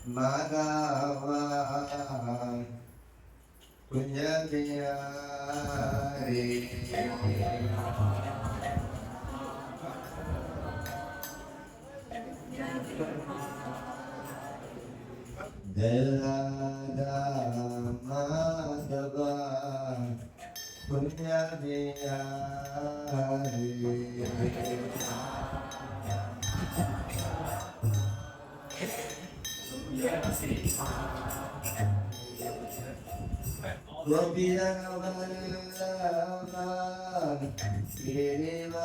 Madhava Punya Bihari Delada Madhava Punya Bihari Gopina Vallabha Girivaradhari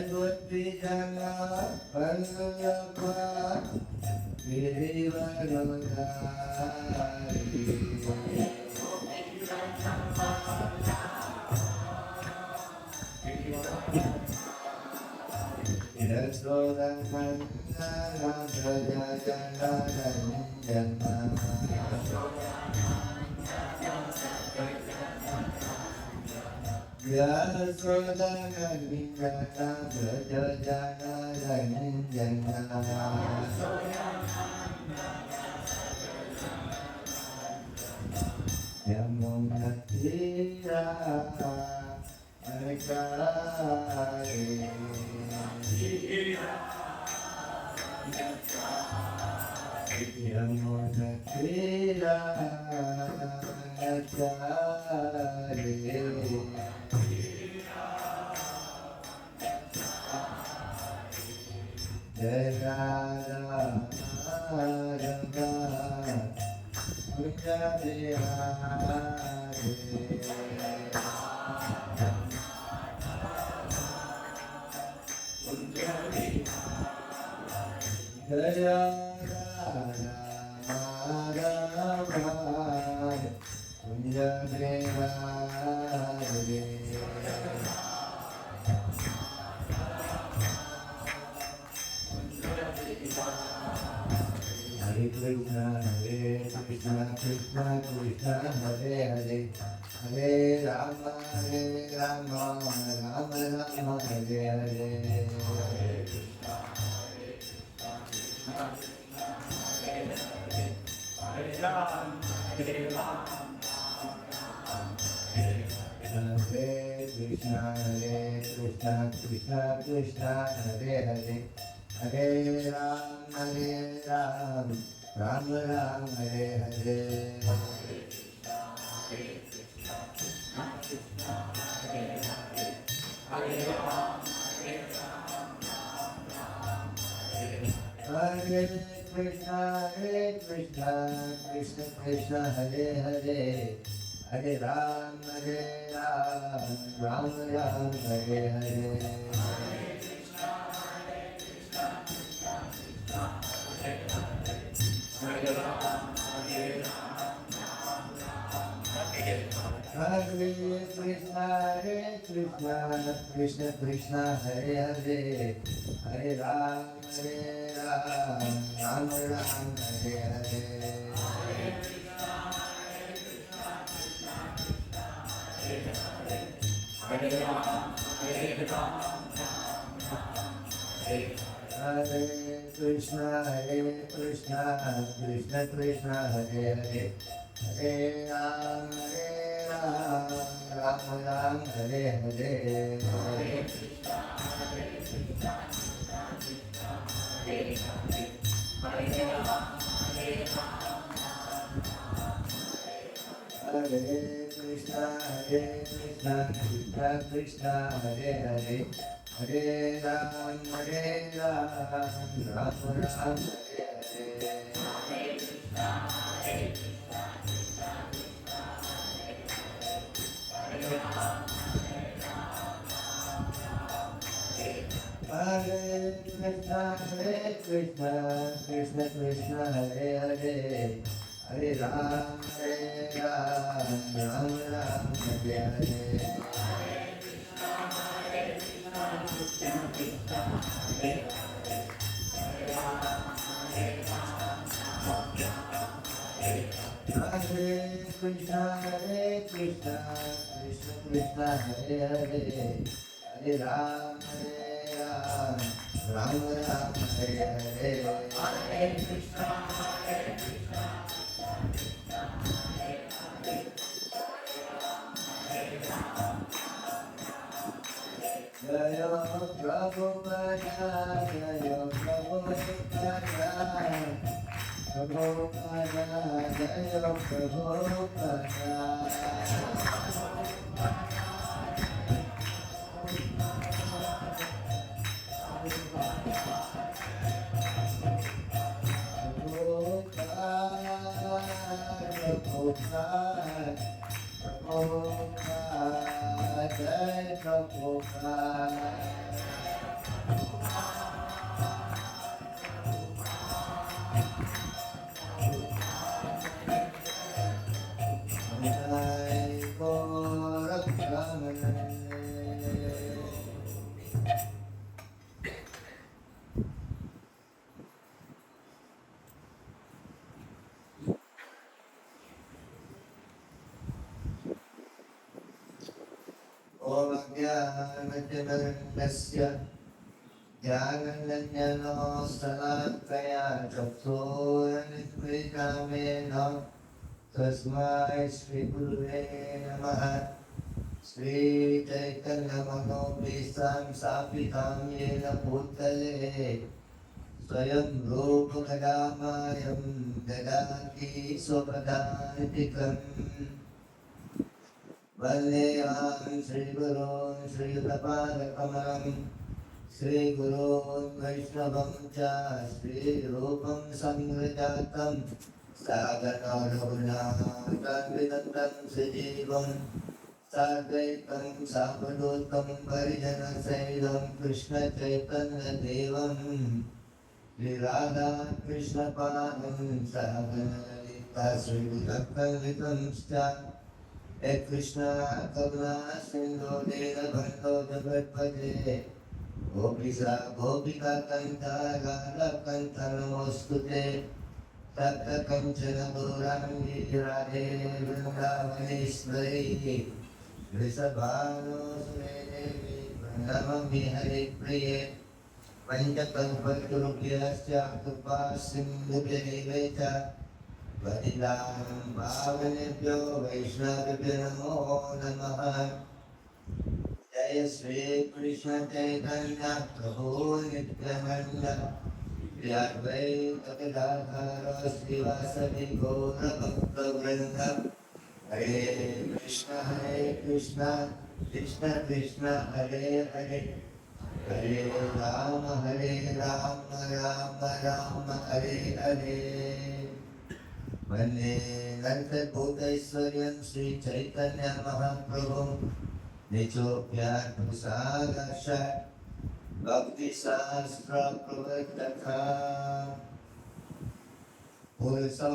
Gopina Vallabha Girivaradhari Yasoda Nandana Prajajana Ranjana Yasoda Nandana Prajajana Ranjana Yamuna Tira Akari Yamuna Tira Akari Jayara Rama Punyabihari Jaya Rama Punyabihari Hare Krishna, Krishna Krishna, Hare Hare, Hare Rama, Rama Rama, Hare Hare. Hare Krishna, Krishna Krishna, Hare Hare, Hare Rama, Rama Rama, Hare Hare. Hare Krishna, Krishna Krishna, Hare Hare, Hare Rama, Rama Rama, Hare Hare. Hare Krishna, Krishna Hare Hare, Hare Rama, Rama Rama, Hare Hare. Hare Krishna, Krishna Hare Hare, Hare Rama, Rama Rama, Hare Hare. Hare Krishna, Krishna Hare Hare, Hare Rama, Rama Rama, Hare Hare. Hare Krishna, Krishna Hare Hare, Hare Rama, Rama Rama, Hare Hare. Hare Krishna, Hare Krishna, Krishna Krishna Hare Hare, Hare Ram, Ram Ram Hare Hare. Hare Krishna, Hare Krishna, Jaya Prabhupada, Jaya Prabhupada, Prabhupada, Jaya Prabhupada, Prabhupada, Jai Prabhupada. Jai Gorakhshamane. Om Jnanamajnanasya Jnananjano Salakaya Chakshuramritamena Tasmai Shri Gurave Namaha. Shri Chaitanya Manobhisam Sapitam Yena Bhutale Swayam Rupa Kadamayam Dadati Swapadantikam Vandeham Shri Gurun Shri Prabhadakamanam Shri Gurun Vaisnavam Cha Shri Rupam Samgrajatam Sagana Raghunathan Vidantam Sajivam Sadvaitam Sapadotam Parijana Saidam Krishna Chaitanya Devam Shri Radha Krishna Padam Sagana Lalita Shri Vidakkalitam Scha Ek Krishna Karuna Sindhu Dena Bhando Jagatpate Gopisa Gopika Kanta Radha Kanta Namostute Tapta Kanchana Gaurani Radhe Vrindavaneshwari Vrisabhano Suredevi Pranamami Hare Priye Panchakalpaturubhyasya Kripa Sindhubhyavecha Vadidam Bhavanebhyo Vaishnavibhyo Namo Namaha. Jaya Shri Krishna Chaitanya Prabhu Nityananda Shri Advaita Gadadhara Srivasadi Gaura Bhakta Vrinda. Hare Krishna Krishna Krishna Hare Hare, Hare Rama Rama Rama Hare Hare. Vande Nanta Bhutaiswaryam Sri Chaitanya Mahaprabhu Nitopya Prasadasha Bhakti Sastra Pravartaka Pulso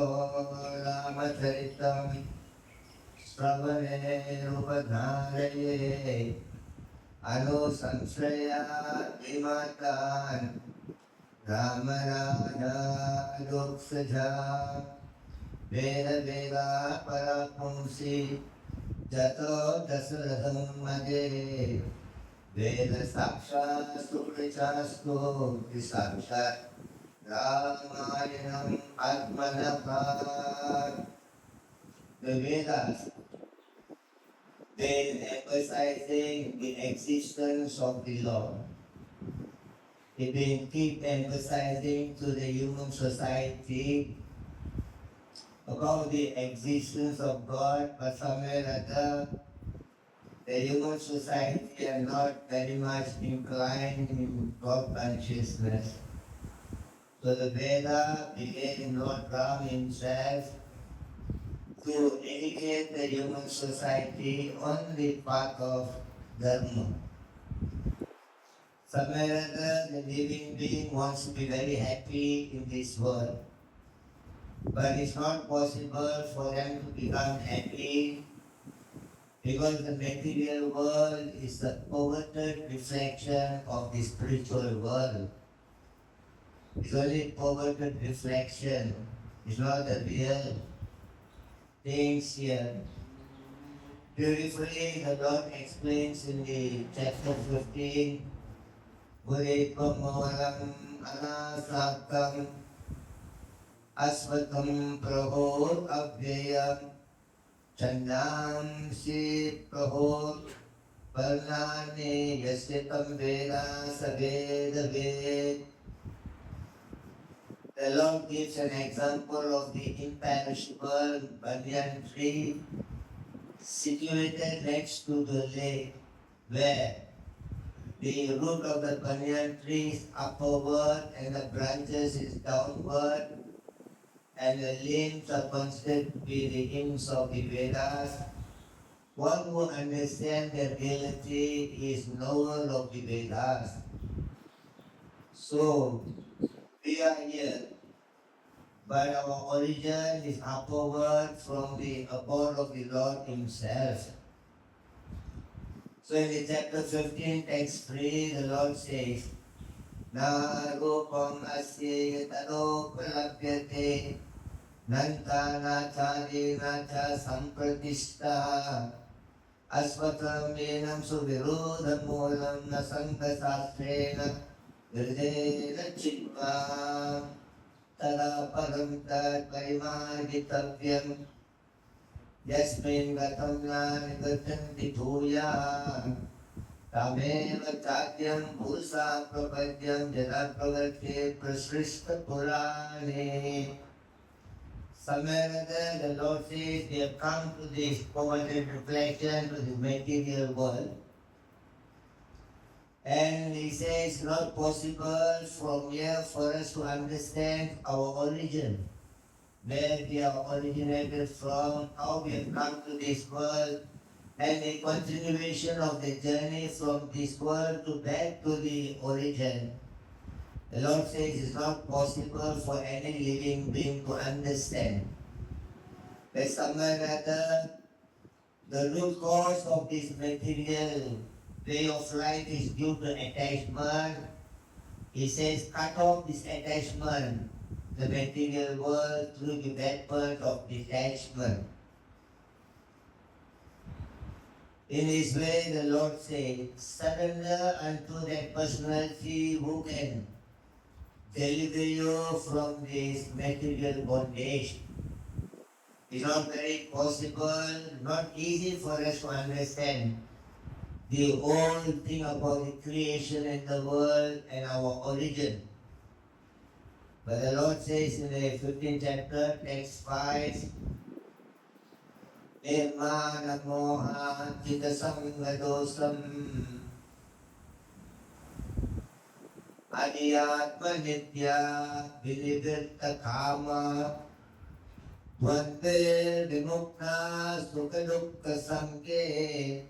Ramacharitam Sravane Rupadharaye Anusamshraya Vimatan Ramaraja Doksaja Veda Veda Parapunsi Jato Dasaratham Made Veda Sakshat Suprichastu Visakshat Ramayanam Atmanapad. The Vedas, they emphasizing the existence of the Lord. They been keep emphasizing to the human society about the existence of God, but somewhere or other, the human society are not very much inclined in God consciousness. So the Veda began Lord Ram himself to educate the human society on the path of Dharma. Somewhere or other, the living being wants to be very happy in this world. But it's not possible for them to become happy because the material world is the perverted reflection of the spiritual world. It's only perverted reflection. It's not the real things here. Beautifully, the Lord explains in the chapter 15, Guritam Mawalam Anasakam Asvatam Prahor Abhyayam Chandam Si Prahor Varnane Yasitam Veda Saveda Ved. The Lord gives an example of the imperishable banyan tree situated next to the lake, where the root of the banyan tree is upward and the branches is downward, and the limbs are considered to be the hymns of the Vedas. One who understands the reality is knower of the Vedas. So, we are here, but our origin is upward from the abode of the Lord Himself. So in the chapter 15, text 3, the Lord says, Na rupam asya yataro pralabhyate nanta nachari nacha sampratishta asvatam yenam suvirodham moolam na sangha sastrena virdena chitva tada param tad parimargitavyam yasmin gatam na nigatanti bhuya Tameva chatyam bhusa prapadyam jana pravate prasrishta purane. Somewhere there the Lord says they have come to this poverty reflection to the material world. And He says it's not possible from here for us to understand our origin. Where we are originated from, how we have come to this world, and a continuation of the journey from this world to back to the origin. The Lord says it's not possible for any living being to understand. But somewhere or other, the root cause of this material way of life is due to attachment. He says, cut off this attachment, the material world, through the weapon of detachment. In this way, the Lord said, surrender unto that personality who can deliver you from this material bondage. It's not very possible, not easy for us to understand the whole thing about the creation in the world and our origin. But the Lord says in the 15th chapter, text 5, Nirmana moha chita samgadosam adiyatma nitya vinivirta kama Vante vimukta sukadukka samke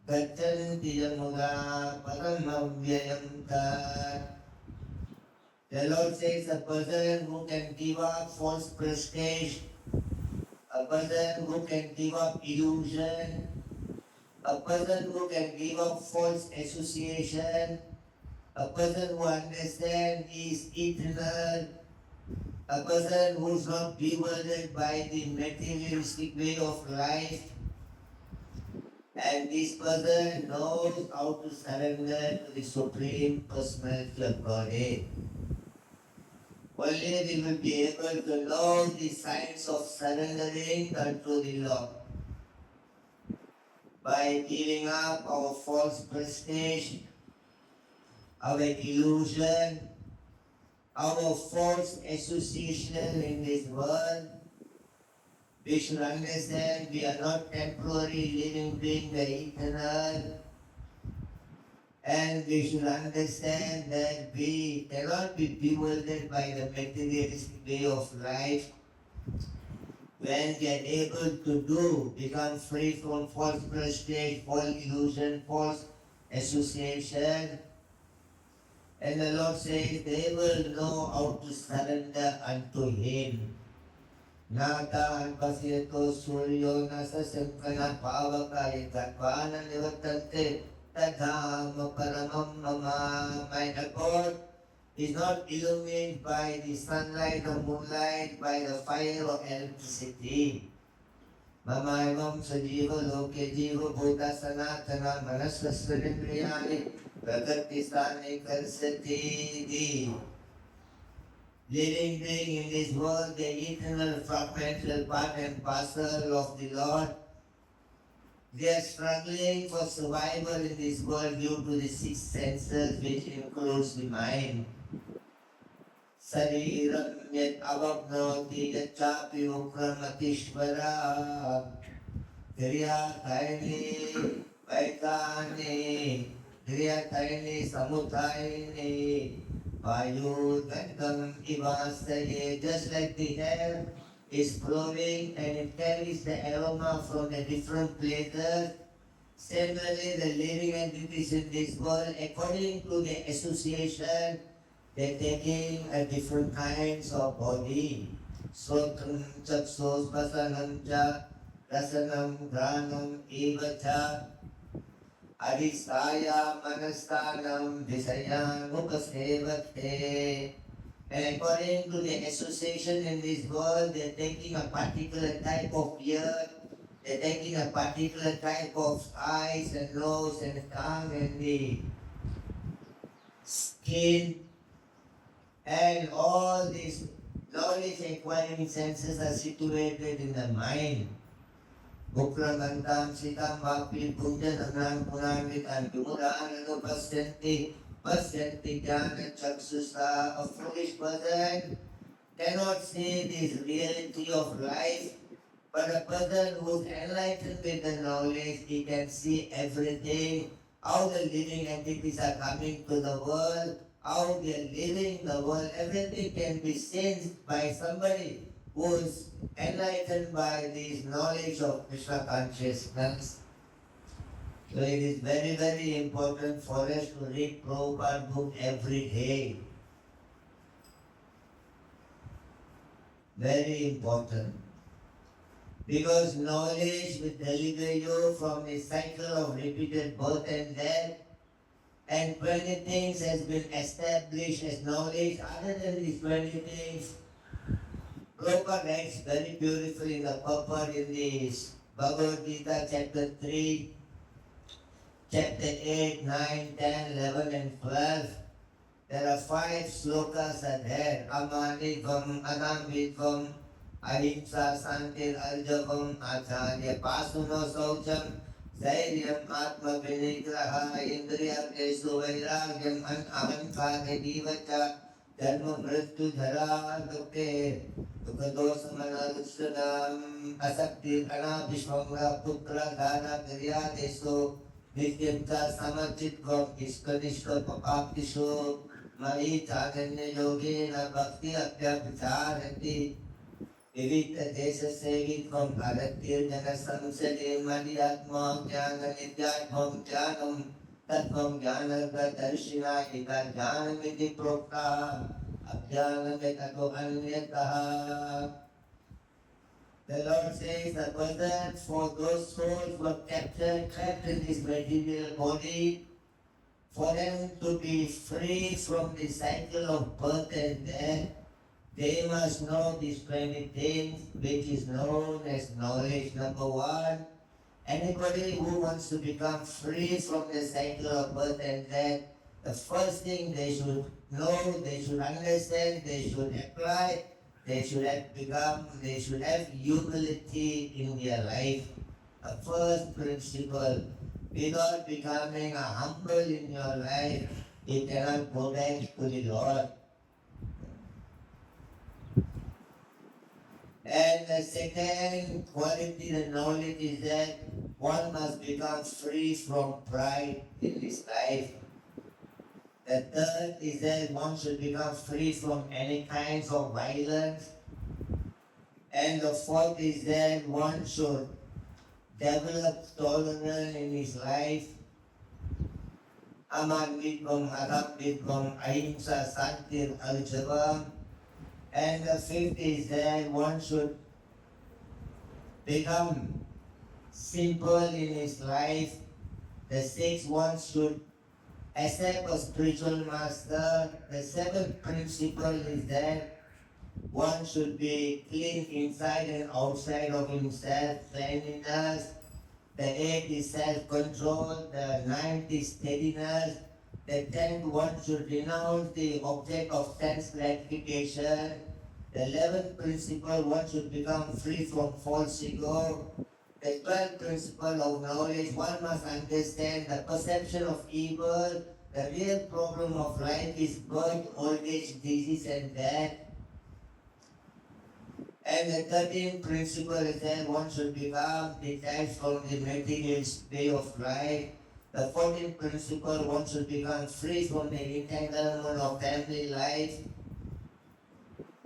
gachanti yamuga paramavyayam tat. The Lord says a person who can give up false prestige, a person who can give up illusion, a person who can give up false association, a person who understands is eternal, a person who is not bewildered by the materialistic way of life, and this person knows how to surrender to the Supreme Personality of Godhead. Only we will be able to know the signs of surrendering unto the Lord by giving up our false prestige, our illusion, our false association in this world. We should understand we are not temporary living beings, we are eternal. And we should understand that we cannot be bewildered by the materialistic way of life. When we are able to become free from false prestige, false illusion, false association, and the Lord says they will know how to surrender unto Him. Nataan pasyeto suryo nasa sankana pavakaya tatvana nivatante tadhama paramam mama. My abode is not illuminated by the sunlight or moonlight, by the fire or electricity. Mamaimam sajiva loke jiva bhuta sanatana manasasvarindriyani prakartisthani karsati. Living being in this world, the eternal fragmental part and parcel of the Lord. They are struggling for survival in this world due to the six senses, which includes the mind. Sariram yat avapnoti yachapi ukramatiśvara Kriyathaini Vaitani Kriyathaini Samuthaini Vayu Gandham Ivasaye. Just like the air is flowing and it carries the aroma from the different places, similarly the living entities in this world, according to the association, they're taking a different kinds of body. Sotram chaksos vasanam cha rasanam granam evacha adhisthaya manastanam visayan upasevate. And according to the association in this world, they're taking a particular type of ear, they're taking a particular type of eyes and nose and tongue and the skin, and all these knowledge acquiring senses are situated in the mind. Bukramantam sitam vapi punjanam punamitam vimudhananu pasyanti jnana chaksusa. A foolish person cannot see this reality of life, but a person who is enlightened with the knowledge, he can see everything, how the living entities are coming to the world, how they are living the world. Everything can be seen by somebody who is enlightened by this knowledge of Krishna consciousness. So it is very, very important for us to read Prabhupada book every day. Very important. Because knowledge will deliver you from the cycle of repeated birth and death. And 20 things has been established as knowledge. Other than these 20 things, Prabhupada writes very beautifully in the purport in this Bhagavad Gita chapter 3, chapter 8, 9, 10, 11 and 12. There are 5 slokas are there. Amanitvam, Anambitvam, Ahimsa, Santir, Arjavam, Acharya, Pasuno, Saucham, Dhairyam, Atma, Vinigraha, Indriya, Kesu, Vairagyam, Ahankara, Divacha, Dharma, Mrityu, Dhara, Dukhe, Dukhadosamana, Lushranam, Asakti, Kana, Vishwamra, Putra, Dhara, Kriya, Desu, Nityamta, Samachitvam, Iskanishka, Papaptishu, Mari, Chaganya, Yogena, Bhakti, Apyapicharati, Vivita Desa Sevitvam, Bharatir, Jana Samsade, Madhyatma, Jnana, Nityatmam, Jnanam, Tatvam, Jnana, Darshina, Ita, Jnanamiti, Prokta, Abhyanametato, Anyataha. The Lord says the person for those souls who are captured, trapped in this material body, for them to be free from the cycle of birth and death, they must know these 20 things which is known as knowledge. Number 1, anybody who wants to become free from the cycle of birth and death, the first thing they should know, they should understand, they should apply, they should have humility in their life. The first principle, without becoming a humble in your life, you cannot go back to the Lord. And the second quality, the knowledge is that one must become free from pride in this life. The third is that one should become free from any kinds of violence. And the fourth is that one should develop tolerance in his life. Aman Vidvam, Haram Vidvam, Ahimsa, Santir, Arjavam. And the fifth is that one should become simple in his life. The sixth, one should accept a spiritual master. The seventh principle is that One should be clean inside and outside of himself, cleanliness. The 8th is self-control. The 9th is steadiness. The 10th, one should renounce the object of sense gratification. The 11th principle, one should become free from false ego. The 12th principle of knowledge, one must understand the perception of evil. The real problem of life is birth, old age, disease and death. And the 13th principle is that one should become detached from the material way of life. The 14th principle, one should become free from the entanglement of family life.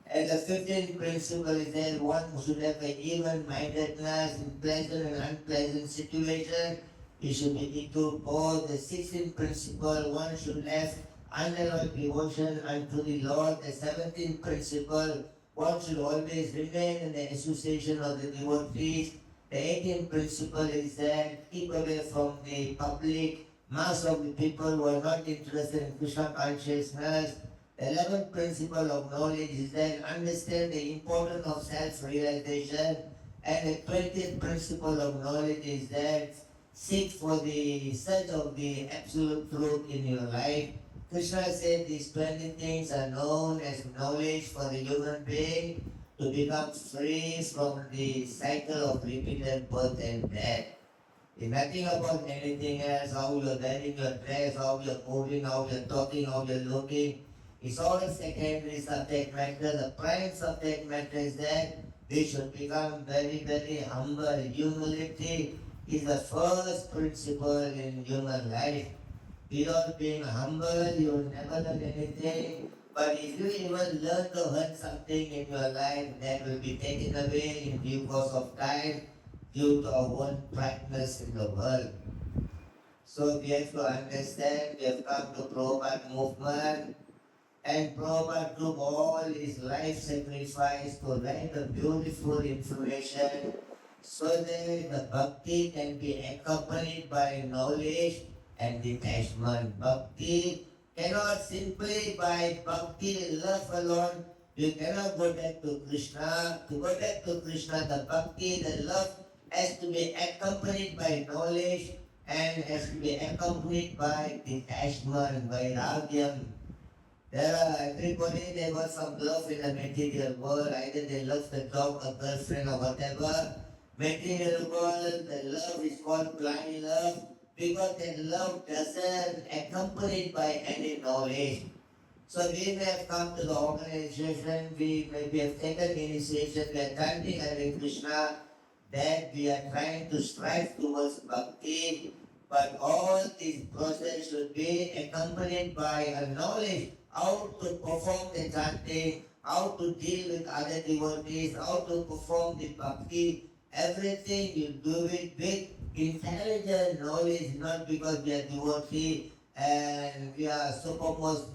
And the 15th principle is that one should have an even-mindedness in pleasant and unpleasant situations. He should be equal both. The 16th principle, one should have unalloyed devotion unto the Lord. The 17th principle, one should always remain in the association of the devotees. The 18th principle is that keep away from the public mass of the people who are not interested in Krishna consciousness. The 11th principle of knowledge is that understand the importance of self-realization. And the 20th principle of knowledge is that seek for the search of the absolute truth in your life. Krishna said these 20 things are known as knowledge for the human being to become free from the cycle of repeated birth and death. It's nothing about anything else, how you're wearing your dress, how you're moving, how you're talking, how you're looking. It's all secondary subject matter. The prime subject matter is that we should become very, very humble. Humility is the first principle in human life. Without being humble, you will never learn anything. But if you even learn to learn something in your life, that will be taken away in due course of time due to our own practice in the world. So we have to understand, we have come to Prabhupada movement, and Prabhupada took all his life sacrifice to write a beautiful information so that the bhakti can be accompanied by knowledge and detachment. Bhakti cannot simply by bhakti, love alone. You cannot go back to Krishna. To go back to Krishna, the bhakti, the love has to be accompanied by knowledge and has to be accompanied by detachment, by ragyam. Everybody, they got some love in the material world, either they love the dog, a girlfriend or whatever. Material world, the love is called blind love because that love doesn't accompanied by any knowledge. So we may have come to the organization, we maybe have taken initiation, we are chanting Hare Krishna, that we are trying to strive towards bhakti, but all this process should be accompanied by a knowledge how to perform the chanting, how to deal with other devotees, how to perform the bhakti. Everything you do it with intelligent knowledge, not because we are devotee and we are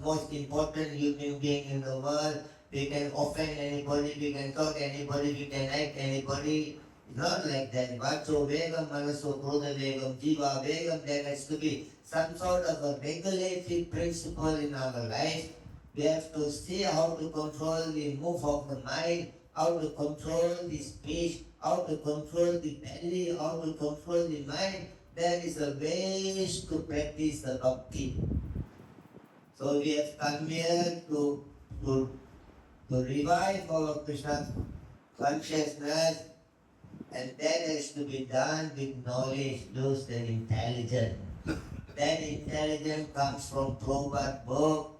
most important human being in the world. We can offend anybody, we can talk anybody, we can act anybody. Not like that. Vacho vegam, manaso krodha vegam, jiva vegam, there has to be some sort of a regulatory principle in our life. We have to see how to control the move of the mind, how to control the speech, how to control the belly, how to control the mind. There is a way to practice the bhakti. So we have come here to revive our Krishna consciousness, and that has to be done with knowledge, those that intelligent. That intelligence comes from Prabhupada's book.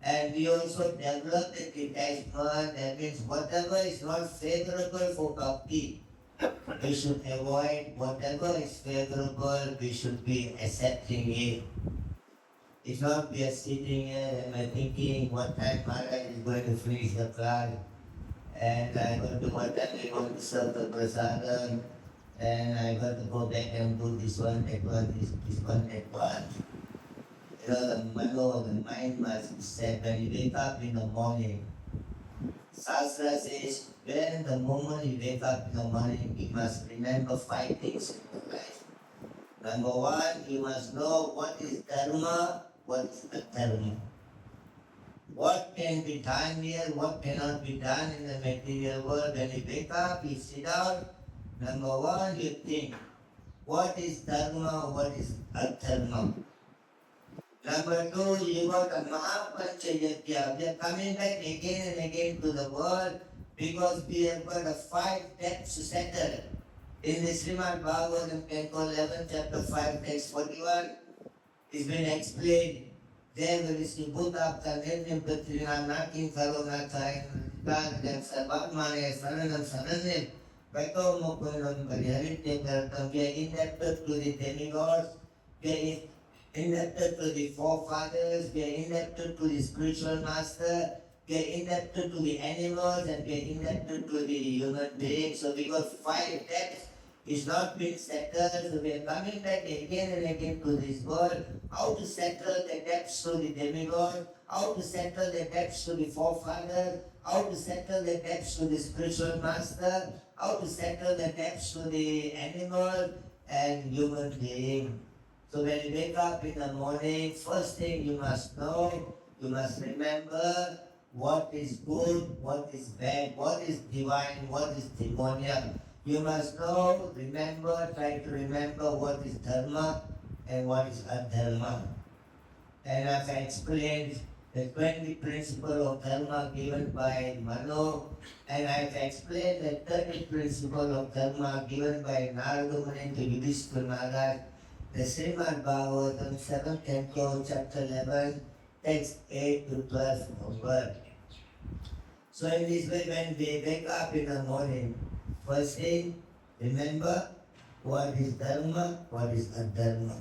And we also develop the detachment. That means whatever is not favorable for bhakti, we should avoid. Whatever is favorable, we should be accepting it. If not, we are sitting here and we're thinking what time Maharaj is going to finish the class. And I got to what time they going to serve the prasadam. And I got to go back and do this one, that one, this one, that one. You know, the mind must be set when you wake up in the morning. Shastra says, when the moment you wake up in the morning, you must remember 5 things in your life. Number 1, you must know what is dharma, what is adharma. what can be done here, what cannot be done in the material world. When you wake up, you sit down, number one, you think, what is dharma, what is adharma? Number two, you got a Mahapanchayatya. We are coming back again and again to the world because we have got a 5 debts to settle. In the Srimad Bhagavatam, Canto 11, chapter 5, text 41, it's been explained. There is the Buddha, Tanenam, Patrina, Nakin, Karunatha, and Sarvatmane, Saranam, Saranam, Bhakti Mukunda Swami. We are indebted to the demigods, we are indebted to the forefathers, we are indebted to the spiritual master, we are indebted to the animals, and we are indebted to the human beings. So we got 5 debts. It's not been settled, so we are coming back again and again to this world. How to settle the debts to the demigod, how to settle the debts to the forefathers, how to settle the debts to the spiritual master, how to settle the debts to the animal and human being. So when you wake up in the morning, first thing you must know, you must remember what is good, what is bad, what is divine, what is demoniac. You must know, remember, try to remember what is dharma and what is adharma. And as I explained, the 20 principle of dharma given by Mano, and I've explained the 30 principle of dharma given by Narada Muni to Yudhishthira Maharaj, the Srimad Bhagavatam, 7th Canto, chapter 11, text 8 to 12 onward. So in this way, when we wake up in the morning, first thing, remember what is dharma, what is adharma.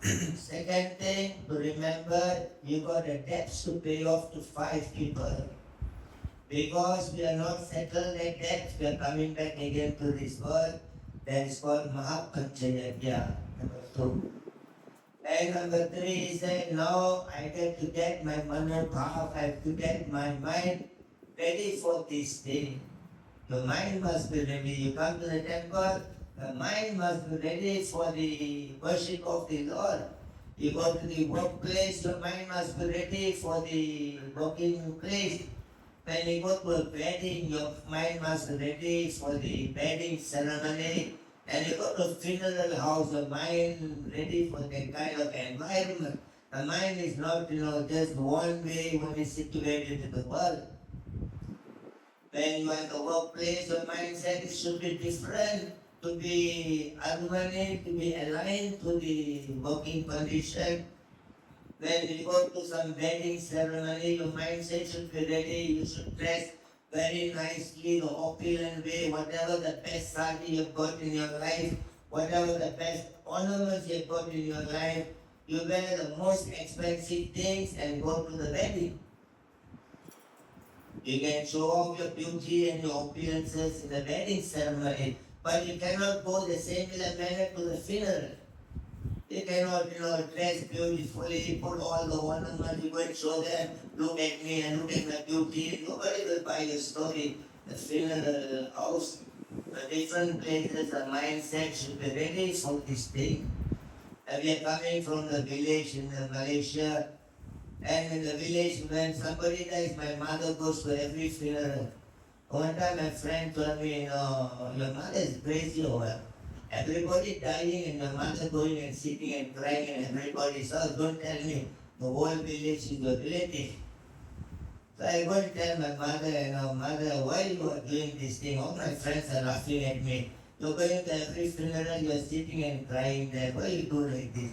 Second thing, to remember, you got a debts to pay off to 5 people. Because we are not settled like that, we are coming back again to this world. That is called Mahapanchayatya, number 2. And number 3 is that now I get to get my manobhav, I have to get my mind ready for this day. The mind must be ready. You come to the temple, the mind must be ready for the worship of the Lord. You go to the workplace, your mind must be ready for the working place. When you go to a wedding, your mind must be ready for the wedding ceremony. And you go to a funeral house, your mind ready for that kind of environment. The mind is not, just one way when it's situated in the world. When you are in the workplace, your mindset should be different, to be harmonic, to be aligned to the working condition. When you go to some wedding ceremony, your mindset should be ready. You should dress very nicely, the opulent way, whatever the best sari you've got in your life, whatever the best ornaments you've got in your life, you wear the most expensive things and go to the wedding. You can show off your beauty and your opulences in the wedding ceremony, but you cannot go the same manner to the funeral. You cannot, dress beautifully, put all the ornaments, you go and show them, look at me and look at my beauty. Nobody will buy your story. The funeral house, the different places, the mindset should be ready for this thing. And we are coming from the village in Malaysia. And in the village, when somebody dies, my mother goes to every funeral. One time my friend told me, your mother is crazy or what? Everybody dying and your mother going and sitting and crying and everybody says, don't tell me the whole village is your relative. So I go and tell my mother, mother, why you are doing this thing? All my friends are laughing at me. You're going to every funeral, you're sitting and crying there. Why you do like this?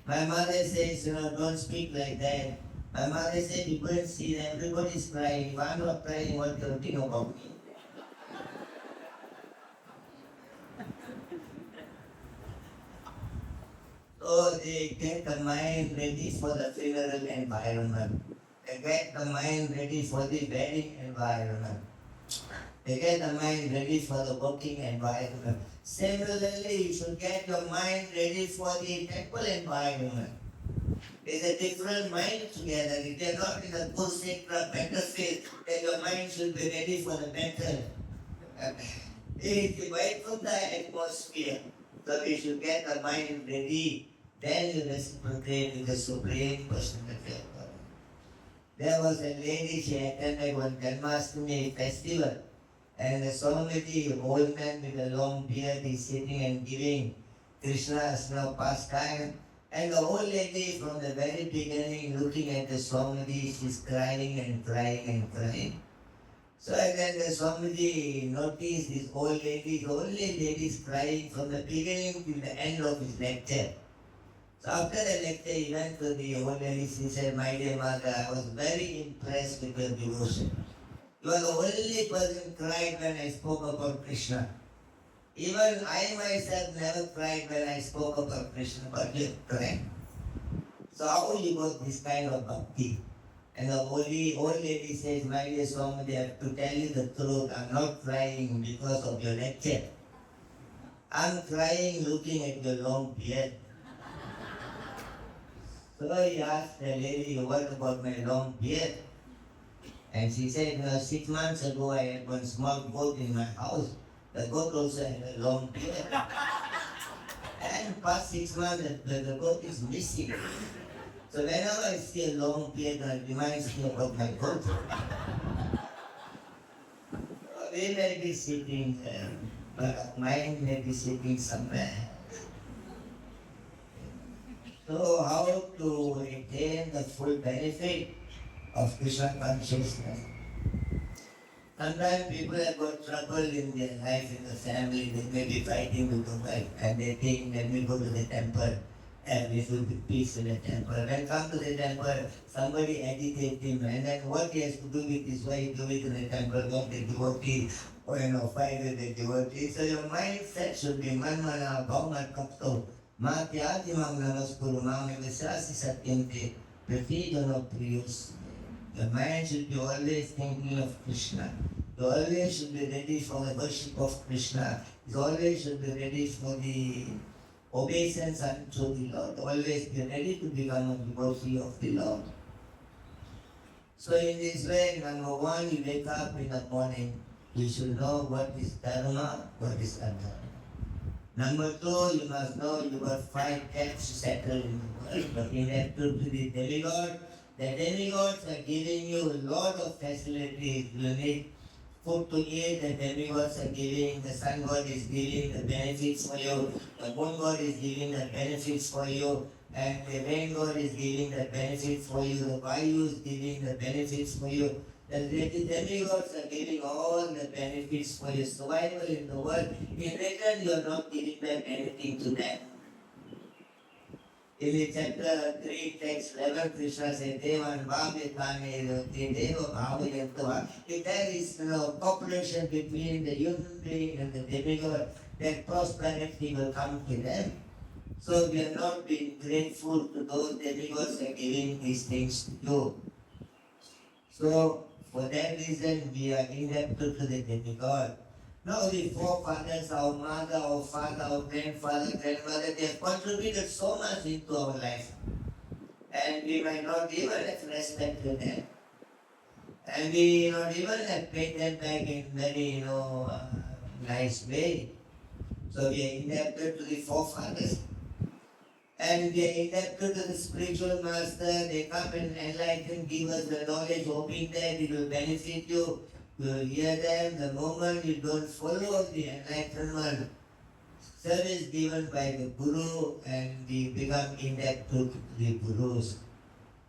My mother says, don't speak like that. My mother said, you go and see that everybody's crying. If I'm not crying, what do you think about me? So they get the mind ready for the funeral environment. They get the mind ready for the wedding environment. They get the mind ready for the working environment. Similarly, you should get your mind ready for the temple environment. It's a different mind together. If you're not in the good sacred battlefield, then your mind should be ready for the battle. It's away from the atmosphere. So we should get the mind ready. Then you reciprocate with the Supreme Personality of God. There was a lady, she attended one Janmashtami festival, and the Swamiji, an old man with a long beard, is sitting and giving Krishna's pastime. And the old lady from the very beginning looking at the Swamiji, she's crying and crying and crying. So then the Swamiji noticed this old lady, the only lady is crying from the beginning to the end of his lecture. So after the lecture, he went to the old lady. He said, "My dear mother, I was very impressed with your devotion. You are the only person who cried when I spoke about Krishna. Even I myself never cried when I spoke about Krishna, but you cried. So how you got this kind of bhakti?" And the old lady says, "My dear Swamiji, I have to tell you the truth. I'm not crying because of your lecture. I'm crying looking at your long beard." So he asked the lady, "What about my long beard?" And she said, 6 months ago I had one small goat in my house. The goat also had a long beard. And past 6 months the goat is missing. So whenever I see a long beard, it reminds me about my goat. We may be sitting there, but mine may be sitting somewhere. So how to retain the full benefit of Krishna consciousness? Sometimes people have got trouble in their life, in the family, they may be fighting with the wife, and they think, "Let me go to the temple and we will be peace in the temple." When come to the temple, somebody agitates him, and then what he has to do with his wife, do it in the temple, not the devotee, or fight with the devotee. So your mindset should be manmana bhaumat kapto. Matyati mam namaskuru mam visasi satyante pratijono priyus. The mind should be always thinking of Krishna. You always should be ready for the worship of Krishna. You always should be ready for the obeisance unto the Lord. Always be ready to become a devotee of the Lord. So in this way, number one, you wake up in the morning. You should know what is dharma, what is adharma. Number two, you must know you got 5 debts settled in the world. But in that to the demigod, the demigods are giving you a lot of facilities. You need food to eat, the demigods are giving, the sun god is giving the benefits for you, the moon god is giving the benefits for you, and the rain god is giving the benefits for you, the Vayu is giving the benefits for you. The demigods are giving all the benefits for your survival in the world. In return, you are not giving them anything to them. In the chapter 3, text 11, Krishna said, "Devan bhavetane deva bhavayantua." If there is cooperation between the human being and the demigod, then prosperity will come to them. So we are not being grateful to those demigods who are giving these things to you. So for that reason, we are indebted to the demigod. Now the forefathers, our mother, our father, our grandfather, grandmother, they have contributed so much into our life. And we might not even have respected them. And we not even have paid them back in very, nice way. So we are indebted to the forefathers. And we are indebted to the spiritual master. They come and enlighten, give us the knowledge, hoping that it will benefit you. You will hear them. The moment you don't follow the enlightenment service given by the Guru, and we become indebted to the Gurus.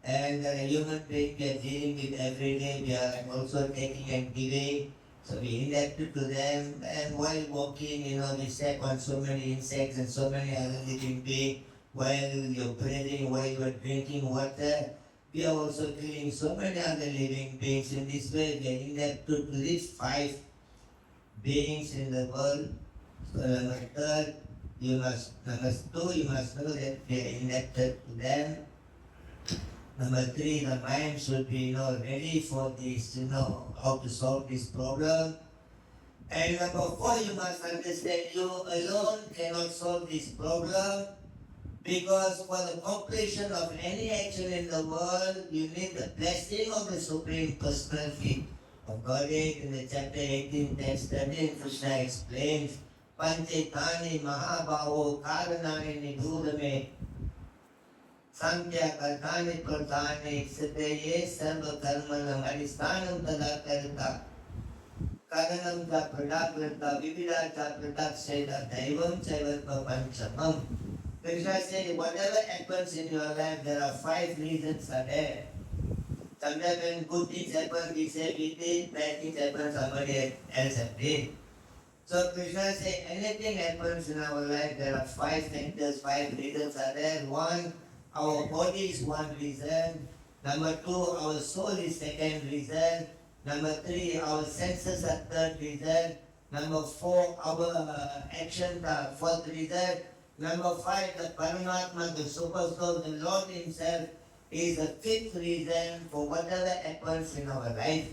And the human being we are dealing with every day, we are also taking and giving. So we indebted to them. And while walking, we step on so many insects and so many other living beings. While you're breathing, while you're drinking water, we are also killing so many other living beings. In this way, we are indebted to these 5 beings in the world. So number two, you must know that we are indebted to them. Number 3, the mind should be ready for this, how to solve this problem. And number 4, you must understand you alone cannot solve this problem. Because for the completion of any action in the world, you need the blessing of the Supreme Personality of Godhead. In the chapter 18, text 13, Krishna explains, "Panchetani mahabhavo karanani nibhudame." Samkhya Kartani Pradhani Ksataye Sarva Karmanam Adhistanam Tada Karta Karanam Ta Pradakrata Vividata Pradaksheta Daivam Chaivatma Panchamam. Krishna said, whatever happens in your life, there are 5 reasons are there. Sometimes when good things happen, we say we did, bad things happen, somebody else has did. So Krishna said, anything happens in our life, there are 5 factors, 5 reasons are there. 1, our body is 1 reason. Number 2, our soul is 2nd reason. Number 3, our senses are 3rd reason. Number 4, our actions are 4th reason. Number 5, the Paramatma, the Super Soul, the Lord Himself is the 5th reason for whatever happens in our life.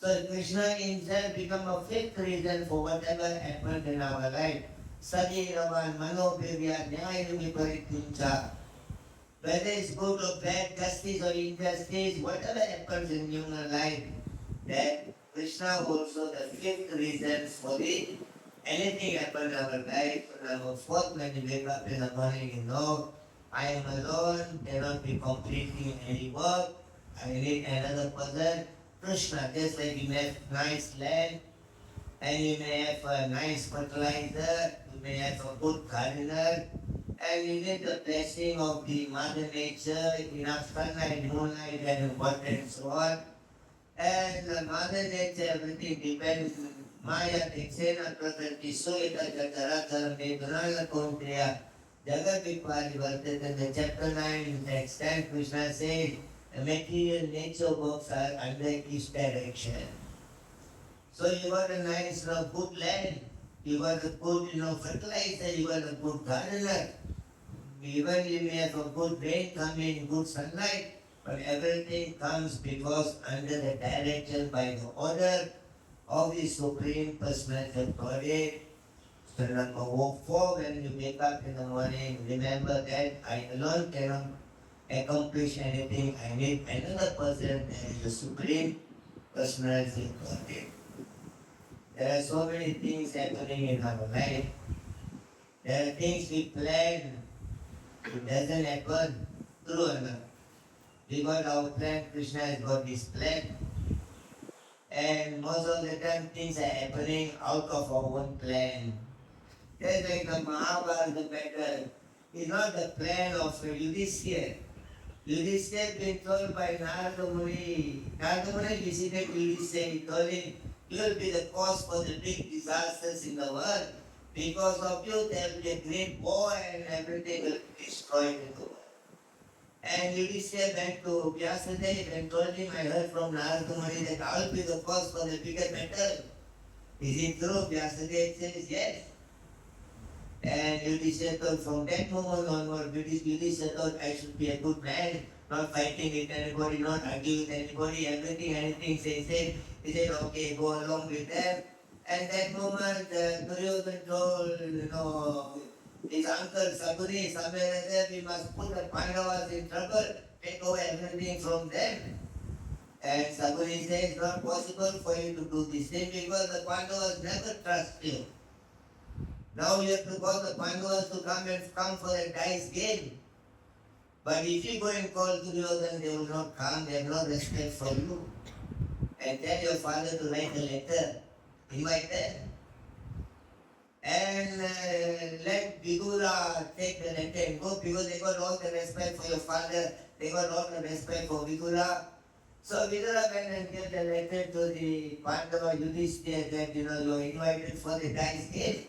So Krishna Himself become a 5th reason for whatever happened in our life. Sadiravan Manobhivya Nyayami Paritincha. Whether it's good or bad, justice or injustice, whatever happens in human life, that Krishna also the 5th reason for it. Anything happens in our life, number 4th, when you wake up in the morning, you know, I am alone, cannot be completing any work, I need another person. Krishna, just like you may have nice land, and you may have a nice fertilizer, you may have a good gardener, and you need the blessing of the Mother Nature, enough sunlight, moonlight, and water and so on. And the Mother Nature, everything depends. Maya Dixena Prakriti Soita Jataratara Vedunala Kontriya Jagadvipari Vartate. In the chapter 9, in text 10, Krishna says, the material nature works are under each direction. So you got a nice good land, you got a good fertilizer, you got a good gardener. Even you may have a good rain coming, good sunlight, but everything comes because under the direction by the order of the Supreme Personality of Godhead. So number 4, when you wake up in the morning, remember that I alone cannot accomplish anything. I need another person, and the Supreme Personality of Godhead. There are so many things happening in our life. There are things we plan, it doesn't happen. True enough. We got our plan, Krishna has got his plan. And most of the time things are happening out of our own plan. Just like the Mahabharata battle is not the plan of Yudhishthira. Yudhishthira been told by Narada Muni. Narada Muni visited Yudhishthira, he told him, you will be the cause for the big disasters in the world. Because of you there will be a great war and everything will be destroyed in the world. And Yudhishthira went to Vyasadeva and told him, I heard from Narada Muni that I will be the cause for the bigger battle. Is it true? Vyasadeva says yes. And Yudhishthira thought from that moment onward, Yudhishthira thought I should be a good man, not fighting with anybody, not arguing with anybody, anything said. He said, okay, go along with them. And that moment, Duryodhana told, his uncle Saguni, somewhere there, we must put the Pandavas in trouble, take over everything from them. And Saguni says, it's not possible for you to do this thing because the Pandavas never trust you. Now you have to call the Pandavas to come for a dice game. But if you go and call Duryodhana, they will not come, they have no respect for you. And tell your father to write a letter, invite them. And let Vidura take the letter and go because they got all the respect for your father, they got all the respect for Vidura. So Vidura went and gave the letter to the Pandava Yudhishthira that you are invited for the dice game.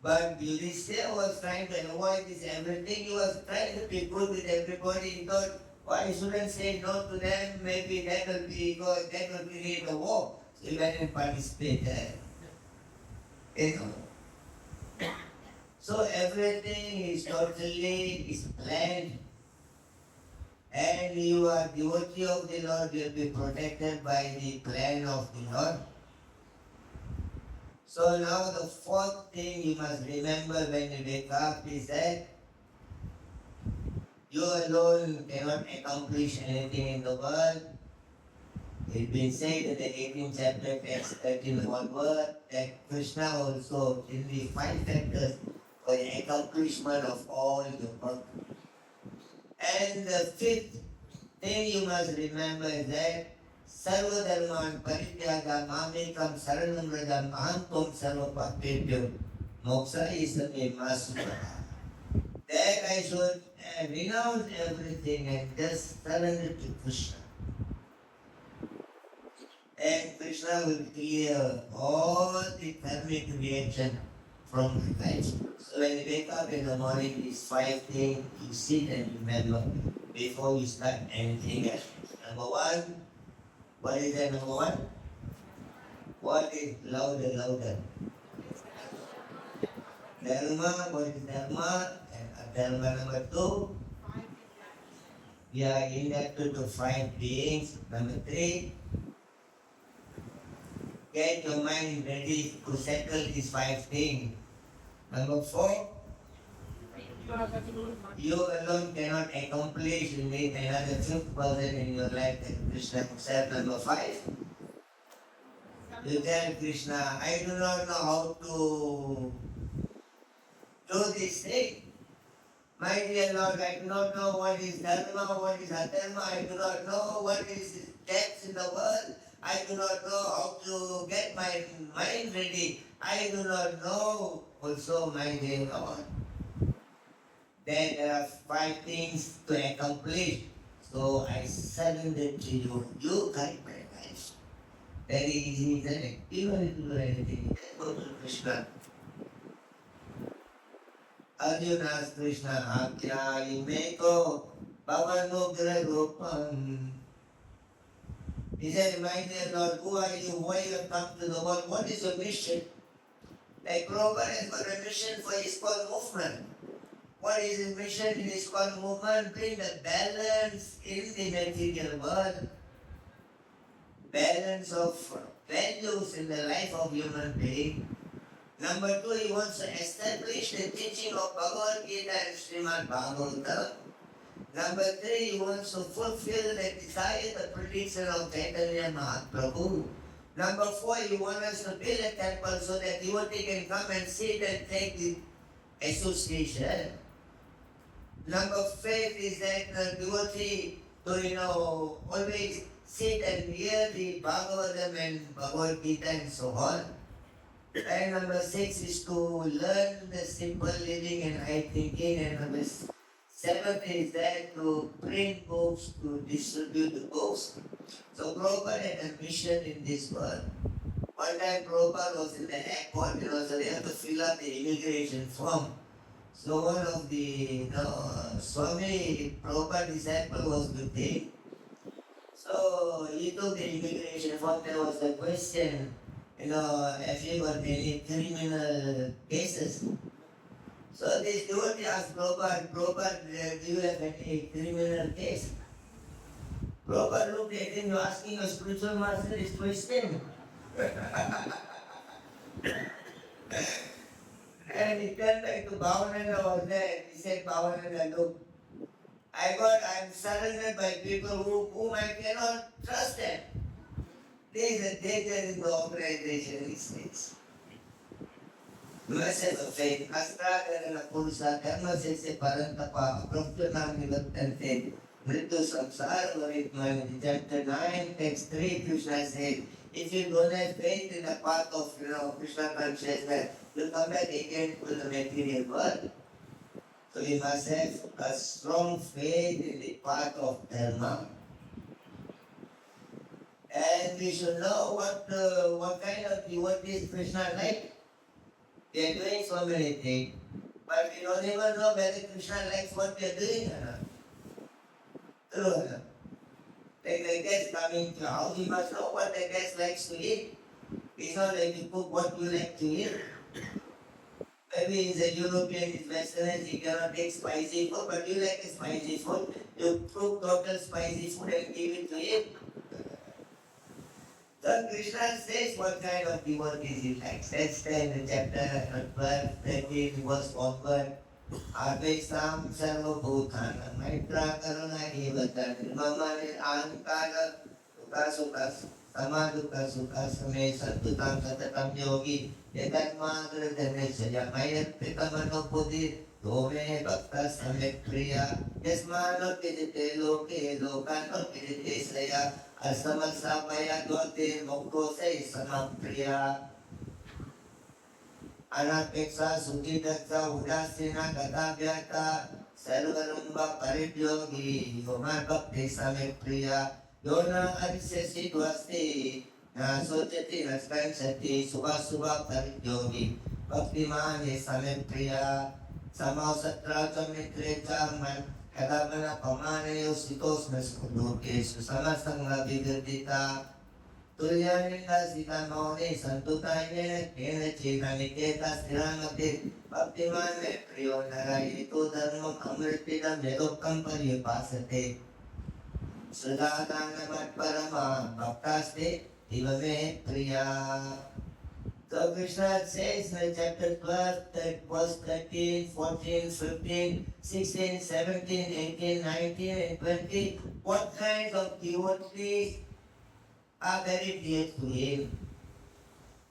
But Yudhishthira was trying to avoid this everything. He was trying to be good with everybody. He thought, I shouldn't say no to them. Maybe that will be because that will create a war. So he went and participated. So everything is totally planned. And you are devotee of the Lord, you will be protected by the plan of the Lord. So now the 4th thing you must remember when you wake up is that you alone cannot accomplish anything in the world. It's been said in the 18th chapter, text 13 onward, that Krishna also in the 5 factors for the accomplishment of all the work. And the fifth thing you must remember is that Sarva Dharman Parityaga Mamekam Saranam Rajam Ahantam Sarva Bhaktebhyo Moksha is the Masura. That I should renounce everything and just surrender to Krishna. And Krishna will clear all the karmic reaction from the life. So when you wake up in the morning, these 5 things, you sit and remember before you start anything else. Number one, what is that number one? What is louder, louder? Dharma, what is dharma? And dharma number 2, we are indebted to 5 beings. Number 3, get your mind ready to settle these 5 things. Number 4, you alone cannot accomplish. You need another 5th person in your life that Krishna himself. Number 5, you tell Krishna, I do not know how to do this thing. My dear Lord, I do not know what is dharma, what is adharma. I do not know what is steps in the world. I do not know how to get my mind ready. I do not know also, my dear Lord, that there are 5 things to accomplish. So I surrender to you. You guide my life. Very easy, isn't it? You don't need to do anything. Go to Krishna. Arjuna asked Krishna, Akya imeko bhavanugra rupam. He said, my dear Lord, who are you? Why you have come to the world? What is your mission? Like Prabhupada has got a mission for ISKCON movement. What is his mission in ISKCON movement? Bring the balance in the material world. Balance of values in the life of human being. Number 2, he wants to establish the teaching of Bhagavad Gita and Srimad Bhagavatam. Number 3, he wants to fulfill the desire, the prediction of Chaitanya Mahaprabhu. Number 4, he wants us to build a temple so that devotee can come and sit and take the association. Number 5 is that the devotee to always sit and hear the Bhagavatam and Bhagavad Gita and so on. And number 6 is to learn the simple living and high thinking. And number 7 is that to print books, to distribute the books. So Prabhupada had a mission in this world. One time Prabhupada was in the airport, so they had to fill up the immigration form. So one of the Swami Prabhupada disciple was with him. So he took the immigration form. There was a question, have you got any criminal cases? So this devotee asked Prabhupada, do you have any criminal case? Prabhupada looked at him, you're asking a spiritual master this question. And he turned back to Bhavananda was there. He said, Bhavananda, look, I'm surrounded by people whom I cannot trust them. There is a danger in the organization these days. You must have a faith. Astra karana purusa dharma sese parantapa praptanam nivartante mritu samsara varitman. Chapter 9, text 3, Krishna said, if you don't have faith in the path of Krishna consciousness, you'll come back again to the material world. So we must have a strong faith in the path of dharma. And we should know what kind of devotees Krishna like. They are doing so many things, but we don't even know whether Krishna likes what we are doing or not. True or not? Like the guest coming to your house, you must know what the guest likes to eat. It's not like you cook what you like to eat. Maybe he's a European, he's Westerners, he cannot take spicy food, but you like a spicy food. You cook total spicy food and give it to him. So Krishna says what kind of devotees he likes. That's in the chapter 12, 13, verse 1. Advaisam sarva bhutanam maitra karuna evata nirmama ahankara sukha sukha Samadukha Sukha Same Santutam Satatam Yogi Yadatmadra Dhaneshaya Mayatpita Manopudi Dome Bhakta Samek Priya Yasmano Pidite Loke Lokano Pidite Saya Asamasapaya Dwate Mokto Say Samam Priya Anapeksa Sukidaksa Udasina Katavyata Sarvarumba Paridyogi Yoma Bhakti Samek Priya Yona Arisesi Dwasti Na Sojati Naspansati Subha Subha Paridyogi Bhakti Mani Samek Priya Samao Satra Chamitre Chaman Kadavana Pamane Yositos Naskuduke Susamasanga Vigardita Tulyaninda Sita Maune Santutayene Kene Chika Niketa Stiramati Bhaktimane Priyo Narayi Tu Dharmam Amritidam Yedokam Paripasate Sudhatana Matparama Bhaktaste Divame Priya. So Krishna says in chapter 12, verse 13, 14, 15, 16, 17, 18, 19 and 20, what kinds of devotees are very dear to him.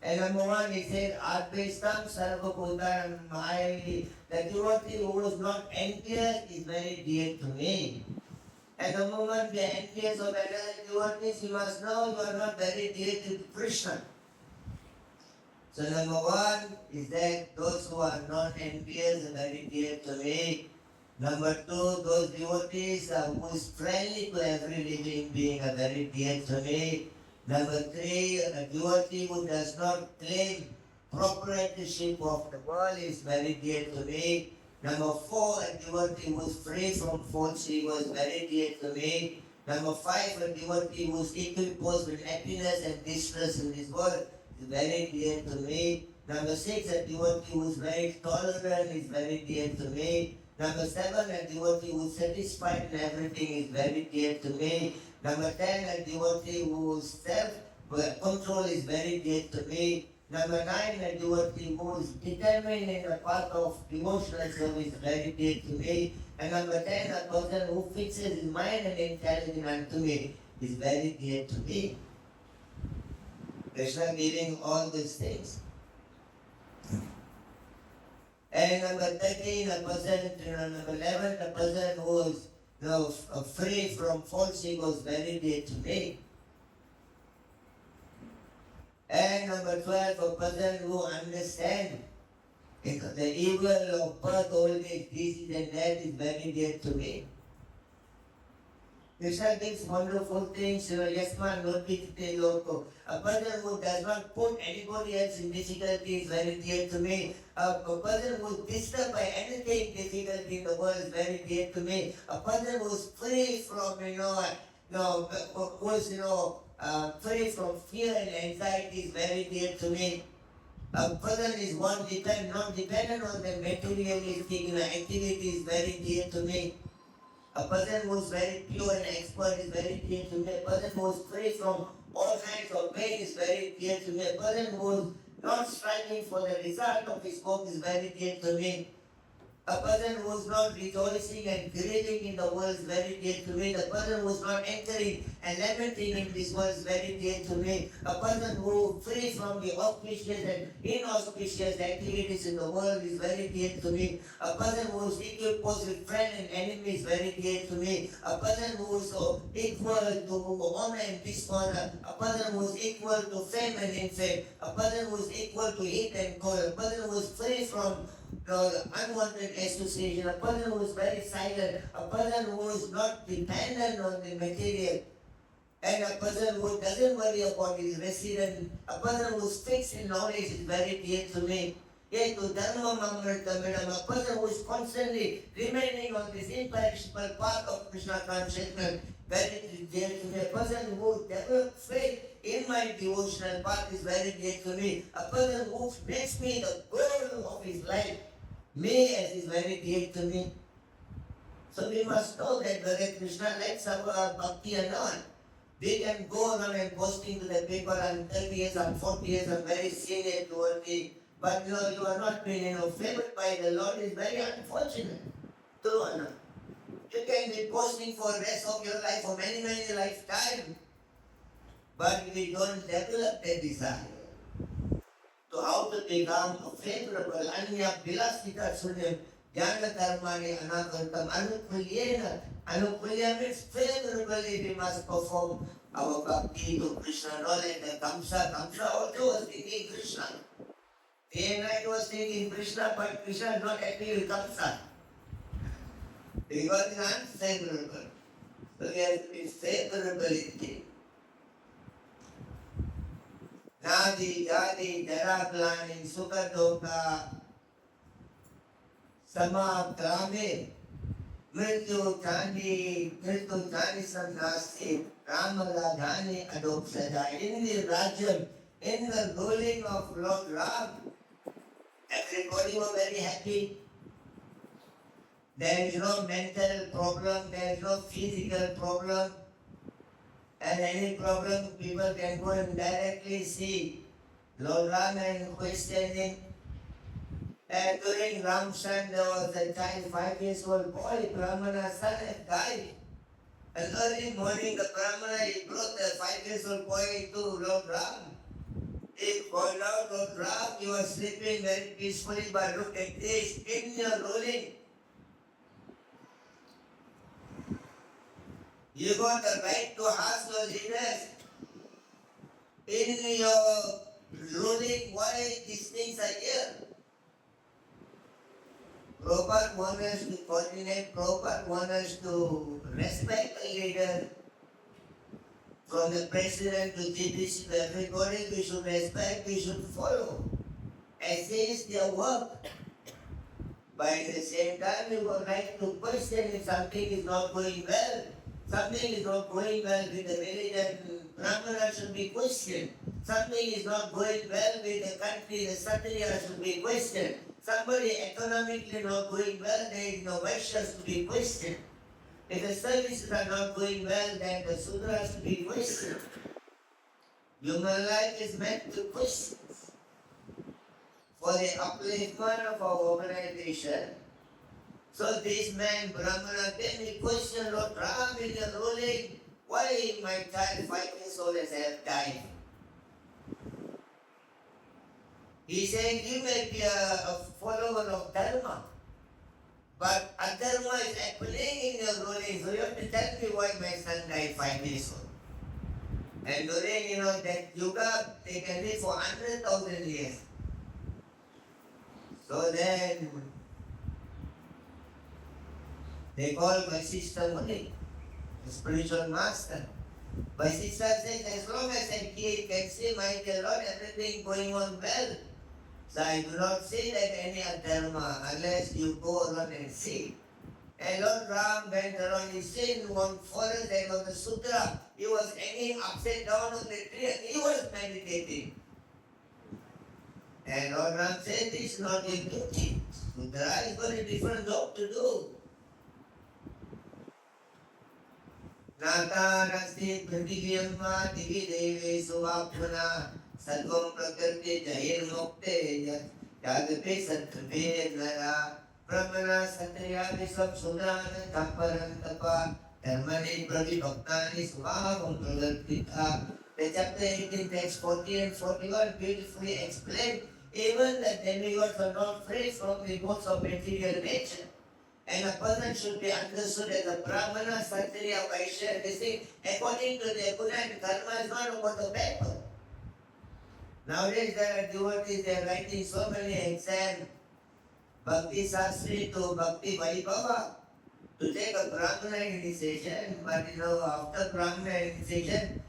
And number one, he said, Advaistam Sarvabhutam, the devotee who is not envious is very dear to me. At the moment we are envious of another devotees, you must know you are not very dear to Krishna. So number one is that those who are not envious are very dear to me. Number two, those devotees who is friendly to every living being are very dear to me. Number three, a devotee who does not claim proprietorship of the world is very dear to me. Number four, a devotee who is free from false ego is very dear to me. Number five, a devotee who is equiposed with happiness and distress in this world is very dear to me. Number six, a devotee who is very tolerant is very dear to me. Number seven, a devotee who is satisfied in everything is very dear to me. Number 10, a devotee whose self-control is very dear to me. Number 9, a devotee who is determined in the path of devotional service is very dear to me. And number 10, a person who fixes his mind and intelligence unto me is very dear to me. Krishna giving all these things. And number 13, a person, number 11, a person who is free from false ego is very dear to me. And number 12, a person who understands the evil of birth, old age, disease and death is very dear to me. Krishna gives wonderful things, Yasman Lodhite Loko. A person who does not put anybody else in difficulty is very dear to me. A person who is disturbed by anything difficulty in the world is very dear to me. A person who is free from, free from fear and anxiety is very dear to me. A person is not dependent on the materialistic activity is very dear to me. A person who is very pure and expert is very dear to me. A person who is free from all kinds of pain is very dear to me. A person who is not striving for the result of his work is very dear to me. A person who is not rejoicing and grieving in the world is very dear to me. The person who is not entering and lamenting in this world is very dear to me. A person who is free from the auspicious and inauspicious activities in the world is very dear to me. A person who is equiposed with friend and enemy is very dear to me. A person who is equal to honor and dishonor. A person who is equal to fame and infame. A person who is equal to heat and cold. A person who is free from unwanted association, a person who is very silent, a person who is not dependent on the material, and a person who doesn't worry about his resident, a person who is fixed in knowledge is very dear to me. Yet to Dharma Mamritamidam, a person who is constantly remaining on this imperishable path of Krishna consciousness, very dear to me. A person who develops faith in my devotional path is very dear to me. A person who makes me the goal of his life, me as is very dear to me. So we must know that whether Krishna likes our bhakti or not. They can go around and posting to the paper, I'm 30 years, I'm 40 years, I'm very senior devotee. But you are not being favored by the Lord is very unfortunate. True or not? You can be posting for the rest of your life, for many, many lifetimes. but we don't develop that desire. So how to become favorable? Anya bilasita sunim jnana karmani anakantam anukulyena. Anukulya means favorably we must perform our bhakti to Krishna knowledge. The Kamsa also was thinking Krishna. Day and night was thinking Krishna, but Krishna is not happy with Kamsa. Because it is unfavorable. So we have to be favorable in things. Nadi, Jadi, Jaraklani, Sukatoka, Sama, Krame, Mrityu, Chandi, Samnasti, Ramala, Dhani, Adopsada. In the Rajam, in the ruling of Lord Ram, everybody was very happy. There is no mental problem, there is no physical problem. And any problem, people can go and directly see Lord Ram and questioning. And during Ramshan, there was a child, 5 years old boy, Brahmana's son had died. And early morning, the Brahmana, he brought the 5 years old boy to Lord Ram. He called out, Lord Ram, you are sleeping very peacefully, but look at this, in your ruling. You got the right to ask your leaders. In your ruling, why these things are here? Prabhupada wants us to coordinate, Prabhupada wants us to respect the leader. From the president to GDC to everybody, we should respect, we should follow. As is their work. But at the same time, we would like to question if something is not going well. Something is not going well with the religion, Brahmana should be questioned. Something is not going well with the country, the Kshatriya should be questioned. Somebody economically not going well, there is no Vaishyas to be questioned. If the services are not going well, then the Sudras should be questioned. Human life is meant to question. For the upliftment of our organization. So this man, Brahmana, then he questioned Lord Ram in the ruling, why my child 5 years old has died? He said, you may be a follower of Dharma, but Adharma is happening in your ruling, so you have to tell me why my son died 5 years old. And during, that yuga, they can live for 100,000 years. So then, they call Vaiṣṇava Muni, the spiritual master. Vaiṣṇava says, as long as I can see my dear Lord, everything going on well. So I do not see that any adharma unless you go around and see. And Lord Ram went around, he seen one forest, there was a sutra. He was hanging upside down on the tree and he was meditating. And Lord Ram said, this is not your duty. Sutra is got a different job to do. Nata rasti pradiviyamma divi devi suvapuna sarvam prakriti jahir mukte yagape sattve nara brahmana satriya visam sudana taparantapa dharmani pradibhaktani svavam pravartita. The chapter 18, text 40 and 41 beautifully explained even the demigods are not free from the modes of material nature. And a person should be understood as a Brahmana, Kshatriya, Vaishya. This thing, according to the Guna and Karma, is not about the paper. Nowadays there are devotees, they are writing so many exams, Bhakti Sastri to Bhakti Vaibhava, to take a Brahmana initiation, but after Brahmana initiation,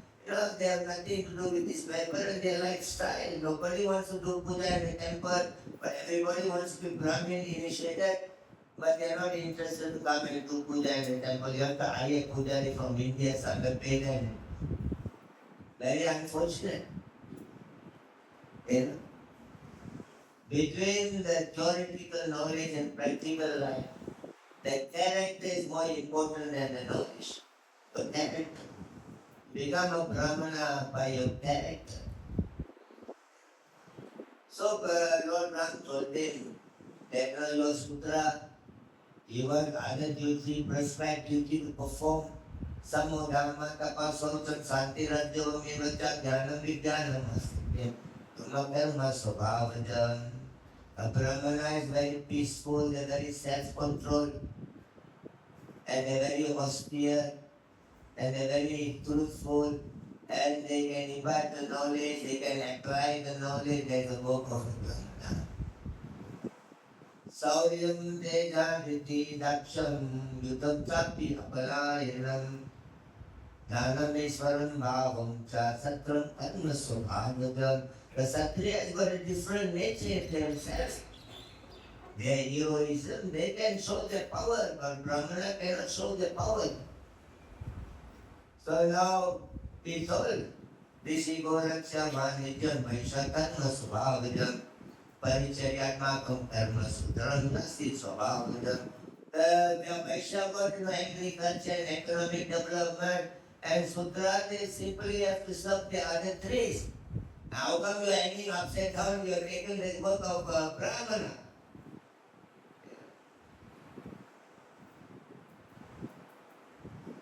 they have nothing to do with this paper and their lifestyle. Nobody wants to do puja in a temple, but everybody wants to be Brahmin initiated. But they are not interested to come and do puja in the temple. You have to hire a pujari from India, underpaid and very unfortunate. Between the theoretical knowledge and practical life, the character is more important than the knowledge. The character. Become a Brahmana by your character. So Lord Ram told him that your sutra, you have other duty, prescribed duty to perform. Samo dhamma tapasautam santi rajyo miraja jnanam vijnanam asya. Karma swabhavajam. A Brahmana is very peaceful, they're very self-controlled, and they're very austere, and they're very truthful, and they can impart the knowledge, they can apply the knowledge, there's a work of a Brahmana. Sauryam teja daksham yutam chapi apalayanam dhanameswaram bhavam cha satram karma swabhavajam. The Kshatriya has got a different nature in themselves. Their heroism, they can show their power, but Brahmana cannot show their power. So now we told, Dishigorachya Manijam Vaishakarma Svabhajam Paricharyatmakam Karma Sudram Nasti Svabhajam. The Vaishnava in agriculture and economic development, and Sudra, they simply have to serve the other trees. How come you are hanging upside down, you are taking the work of Brahmana?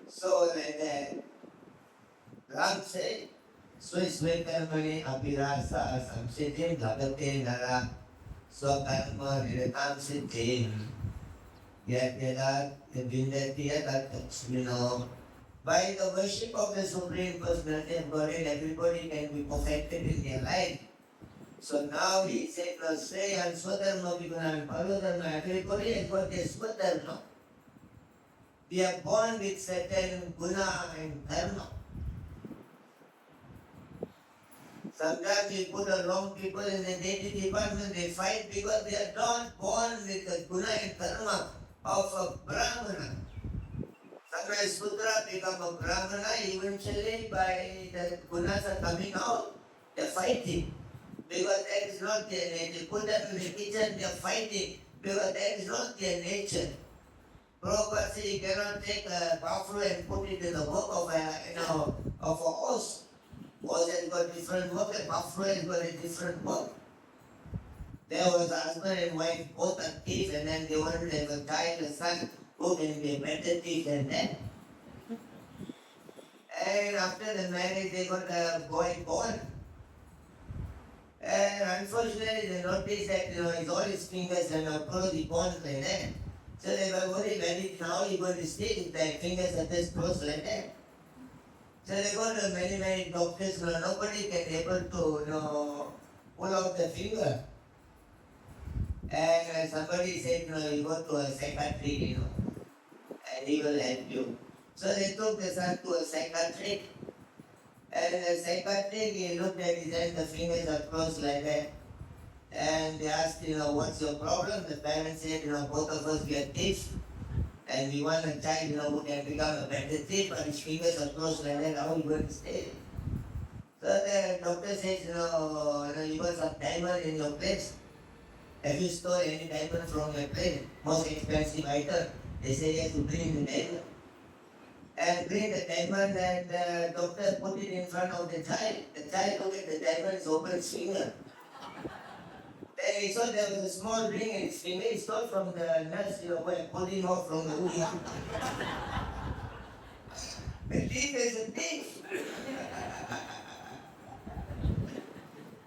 So like that, Ram said, Swisvekarmani abhirasa samsiddhim bhagate nara swakarma niratam siddhim yat yadat vindati yadat takshmino. By the worship of the Supreme Personality of Godhead, everybody can be perfected in their life. So now he said, say and Swadharma Vigunan Parodharma, everybody has got their Swadharma. We are born with certain guna and dharma. Sometimes we put the wrong people in the Navy department, they fight because they are not born with the guna and dharma of a Brahmana. Sometimes Sudra become a Brahmana, eventually by the gunas are coming out, they are fighting. Because that is not their nature. Put them in the kitchen, they are fighting. Because that is not their nature. Prabhupada said you cannot take a buffalo and put it in the work of a horse. Horse has got different work, and buffalo has got a different work. There was a husband and wife, both are thieves, and then they wanted to have a child, a son, who can be a better thief than them. And after the marriage, they got a boy born. And unfortunately, they noticed that his all his fingers are not closed, he born like that. So they were worried, how are you going to stay if their fingers are just closed like that? So they go to many doctors, nobody can able to pull out the finger. And somebody said, you go to a psychiatrist, and he will help you. So they took the son to a psychiatrist. And the psychiatrist, he looked at his hand, the fingers are closed like that. And they asked, what's your problem? The parents said, both of us, we are thieves. And we want a child, who can become a better thief, but his fingers are closed like that, how are you going to stay? So the doctor says, you got some diamond in your place. Have you stole any diamond from your place? Most expensive item. They say yes, to bring the diamond. And bring the diamond, and the doctor put it in front of the child. The child looked at the diamond, his open finger. Then he saw there was a small ring in his finger. He stole from the nurse, pulled him off from the wound. The thief is a thief.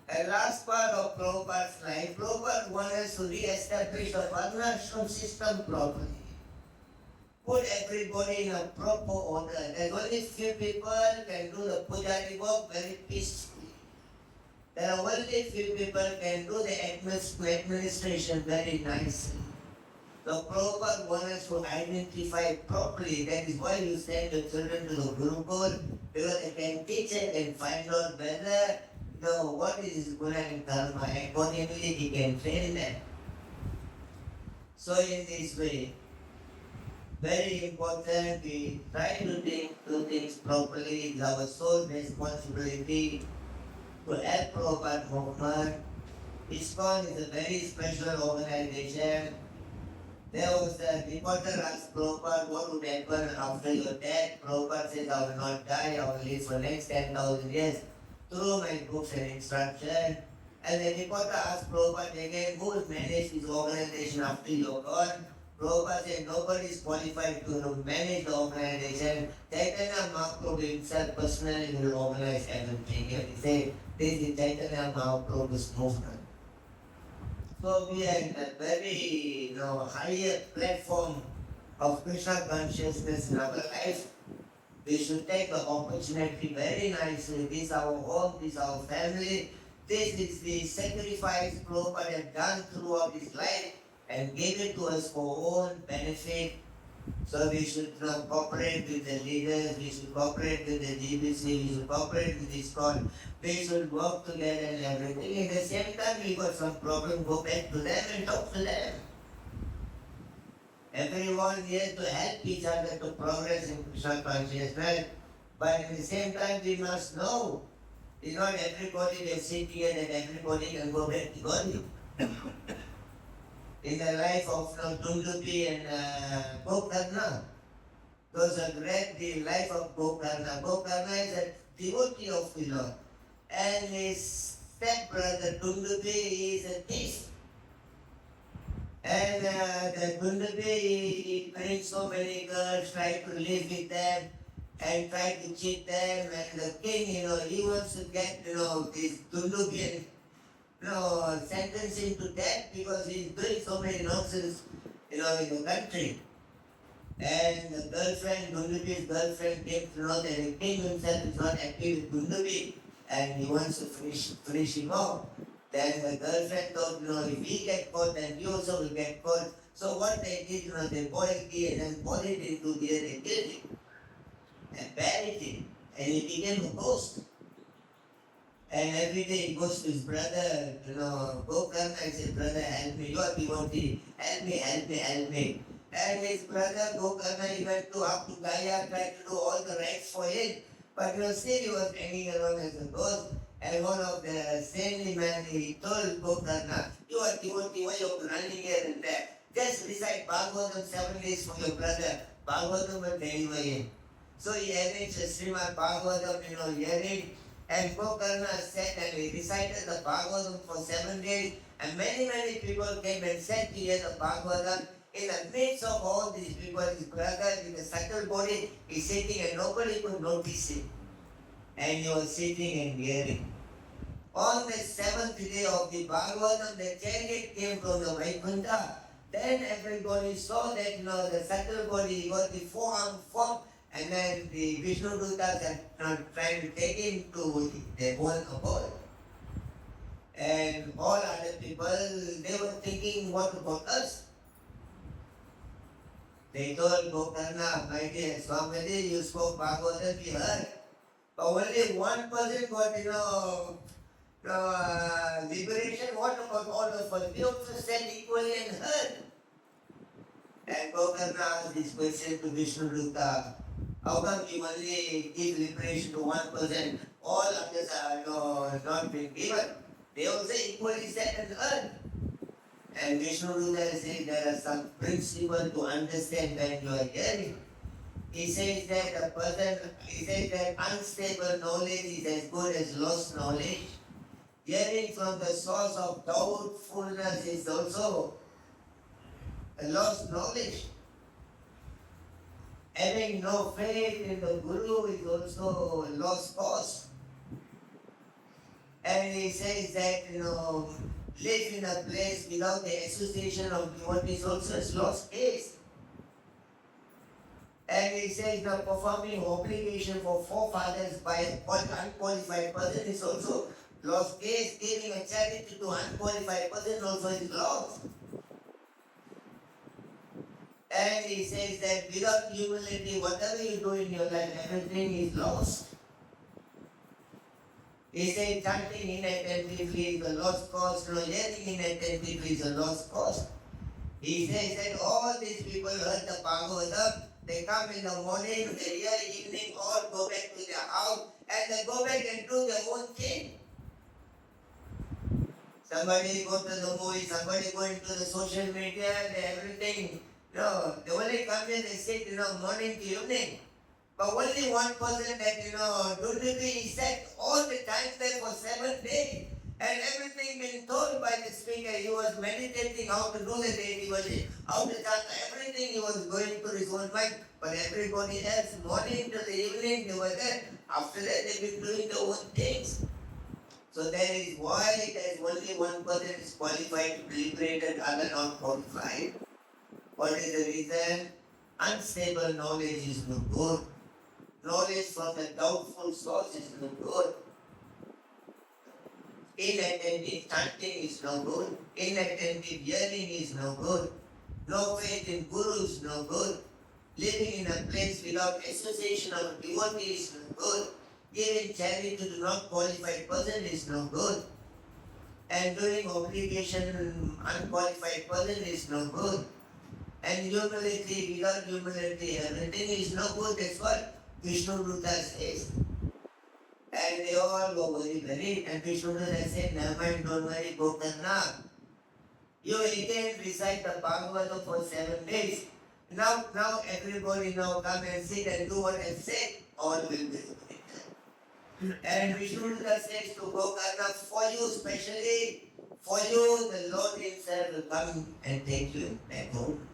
And last part of Prabhupada's life, Prabhupada wanted us to re-establish the varnashram system properly. Put everybody in a proper order. There's only few people can do the pujari work very peacefully. There are only few people can do the administration very nicely. So Prabhupada wants us to identify properly. That is why you send your children to the Gurukul, because they can teach it and find out whether, what is guna and karma. Accordingly, they can train them. So in this way, very important, we try to do things properly. It's our sole responsibility to help Prabhupada movement. ISKCON is a very special organization. There was a reporter asked Prabhupada, what would happen after your death? Prabhupada says, I will not die, I will live for the next 10,000 years through my books and instruction. And the reporter asked Prabhupada again, who will manage this organization after you're gone? Prabhupada said nobody is qualified to manage the organization. Chaitanya Mahaprabhu himself personally will organize everything. And he said, this is Chaitanya Mahaprabhu's movement. So we are in a very higher platform of Krishna consciousness in our life. We should take the opportunity very nicely. This is our home, this is our family. This is the sacrifice Prabhupada had done throughout his life and gave it to us for our own benefit. So we should cooperate with the leaders, we should cooperate with the GBC, we should cooperate with ISKCON, we should work together and everything. At the same time, we got some problem, go back to them and talk to them. Everyone here to help each other to progress in Krishna consciousness, but at the same time, we must know, it's not everybody will sit here that everybody can go back to God. In the life of Dundupi and Gokarna, those are read the life of Gokarna. Gokarna is a devotee of the Lord, and his stepbrother Dundupi is a thief. And the Dundupi, he brings so many girls, try to live with them, and try to cheat them, and the king, he wants to get, this Dundupi sentenced him to death because he's doing so many nonsense, in the country. And the girlfriend, Dundupi's girlfriend, came to know that the king himself is not happy with Dundupi and he wants to finish him off. Then the girlfriend thought, if he get caught, then he also will get caught. So what they did, they boiled tea and then poured it into the air and killed him and buried him. And he became a ghost. And every day he goes to his brother, Gokarna and says, brother, help me, you are devotee, help me. And his brother Gokarna, he went up to Gaya, tried to do all the rites for him, but still he was hanging around as a ghost. And one of the saintly men, he told Gokarna, you are devotee, why you are running here and there? Just recite Bhagavatam 7 days for your brother. Bhagavatam will deliver him. So he arranged a Srimad Bhagavatam, hearing. And Gokarna sat and he recited the Bhagavatam for 7 days. And many people came and sat to hear the Bhagavatam. In the midst of all these people, his brother with a subtle body is sitting and nobody could notice him. And he was sitting and hearing. On the 7th day of the Bhagavatam, the chariot came from the Vaiṣṇava. Then everybody saw that the subtle body got the four-arm form. And then the Vaiṣṇava are trying to take him to their own abode. And all other people, they were thinking, what about us? They told Gokarna, my dear Swamiji, you spoke Bhagavatam, we heard. But only one person got, liberation. What about all of us? We also said equally and heard. And Gokarna asked this question to Vaiṣṇava. How come we only give liberation to one person? All others are not being given. They also equally said and heard. And Vaiṣṇava says there are some principles to understand when you are hearing. He says that unstable knowledge is as good as lost knowledge. Hearing from the source of doubtfulness is also a lost knowledge. Having no faith in the Guru is also a lost cause. And he says that, live in a place without the association of devotees also is lost case. And he says performing obligation for forefathers by an unqualified person is also lost case. Giving a charity to unqualified person also is lost. And he says that without humility, whatever you do in your life, everything is lost. He says chanting inattentively is a lost cause, hearing inattentively is a lost cause. He says that all these people heard the Bhagavatam, they come in the morning, they hear evening, all go back to their house, and they go back and do their own thing. Somebody go to the movie, somebody go into the social media, and everything. No, they only come here, they sit, morning to evening. But only one person that, Dundupi, he sat all the time there for 7 days. And everything been told by the speaker. He was meditating how to do the daily worship, how to chant, everything he was going through his own mind. But everybody else, morning till the evening, they were there. After that, they've been doing their own things. So that is why there is only one person is qualified to liberate and other not qualified. What is the reason? Unstable knowledge is no good. Knowledge from the doubtful source is no good. Inattentive chanting is no good. Inattentive hearing is no good. No faith in Guru is no good. Living in a place without association of devotee is no good. Giving charity to the not qualified person is no good. And doing obligation unqualified person is no good. And humility without humility, everything is no good. That's what Vaiṣṇava says. And they all go very worried. And Vaiṣṇava said, never mind, don't worry, go Karna. You again recite the Bhagavata for 7 days. Now everybody now come and sit and do what I said. All will be good. And Vaiṣṇava says to go Karna for you, specially for you, the Lord Himself will come and take you back home.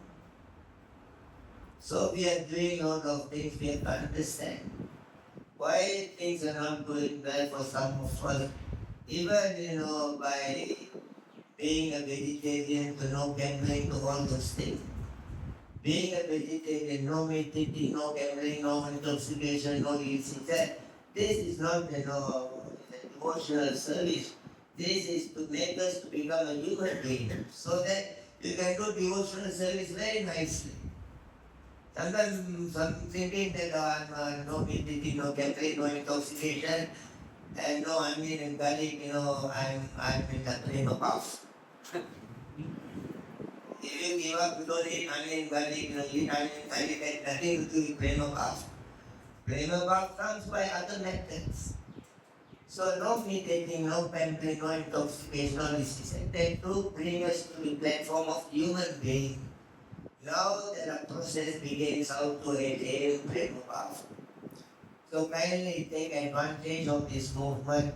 So we are doing a lot of things we have to understand. Why things are not going well for some of us. Even, by being a vegetarian, to no gambling, to all those things. Being a vegetarian, no meat eating, no gambling, no intoxication, no illicit. This is not, a devotional service. This is to make us to become a human being, so that you can do devotional service very nicely. Sometimes some thinking that I'm no meat eating, no gambling, no intoxication, and no onion and garlic, I'm in the flame of puff. If you give up, you don't eat onion and garlic, eat onion and garlic, and nothing to do with flame of puff. Flame of puff comes by other methods. So no meat eating, no pampering, no intoxication, no disease. And that to bring us to the platform of human being. Now the process begins how to attain flame of puff. So kindly take advantage of this movement.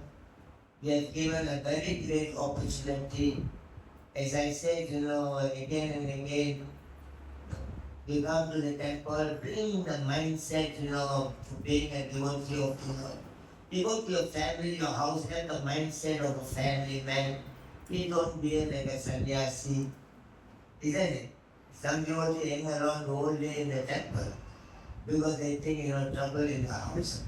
We have given a very great opportunity. As I said, again and again, you come to the temple, bring the mindset, to being a devotee of the Lord. You go to your family, your house, have the mindset of a family man. Please don't be like a sannyasi. Isn't it? Some devotees hang around the whole day in the temple because they think trouble in the house.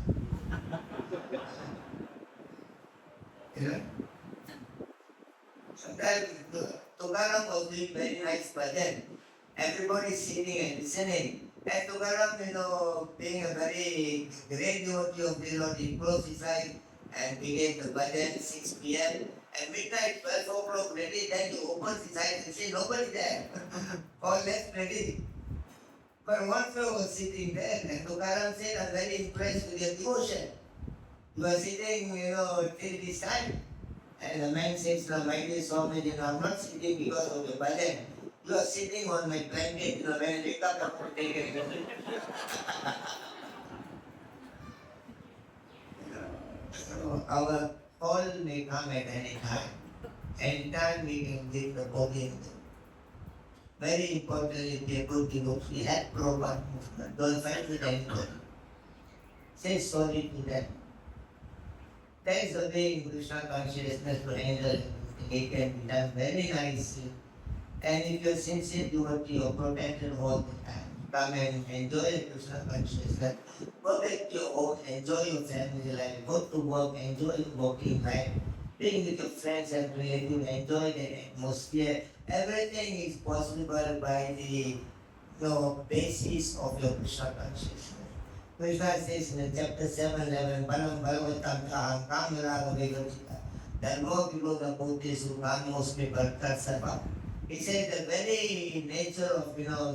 Sometimes Tukaram was doing very nice bhajan. Everybody is sitting and listening. And Tukaram, being a very great devotee of the Lord, he closed his eyes and began the bhajan 6 p.m. And midnight, 12 o'clock ready, then he opens his eyes and says, nobody there. All left ready. But one fellow was sitting there, and Tukaram said, I'm very impressed with your devotion. You are sitting, till this time. And the man says, no, my dear Swami, I'm not sitting because of the bhajan. You are sitting on my blanket, when I wake up, I'm taking it. So our call may come at any time. Anytime we can give the body. Very important if we are good devotee. We have proper movement. Don't fight with anybody. Say sorry to them. That is the way in Krishna consciousness to handle it can be done very nicely. And if you're sincere devotee, you're protected all the time. Come and enjoy Krishna consciousness. Protect your home, enjoy your family life, go to work, enjoy your working life. Being with your friends and relatives, enjoy the atmosphere. Everything is possible by the basis of your Krishna consciousness. Krishna says in chapter 7:11, Param Bhagavatam Kaham Kamaraga Vegavita, Dharmo Vivoda Bhutesu Kamosmi Bhartat Sarva. He said the very nature of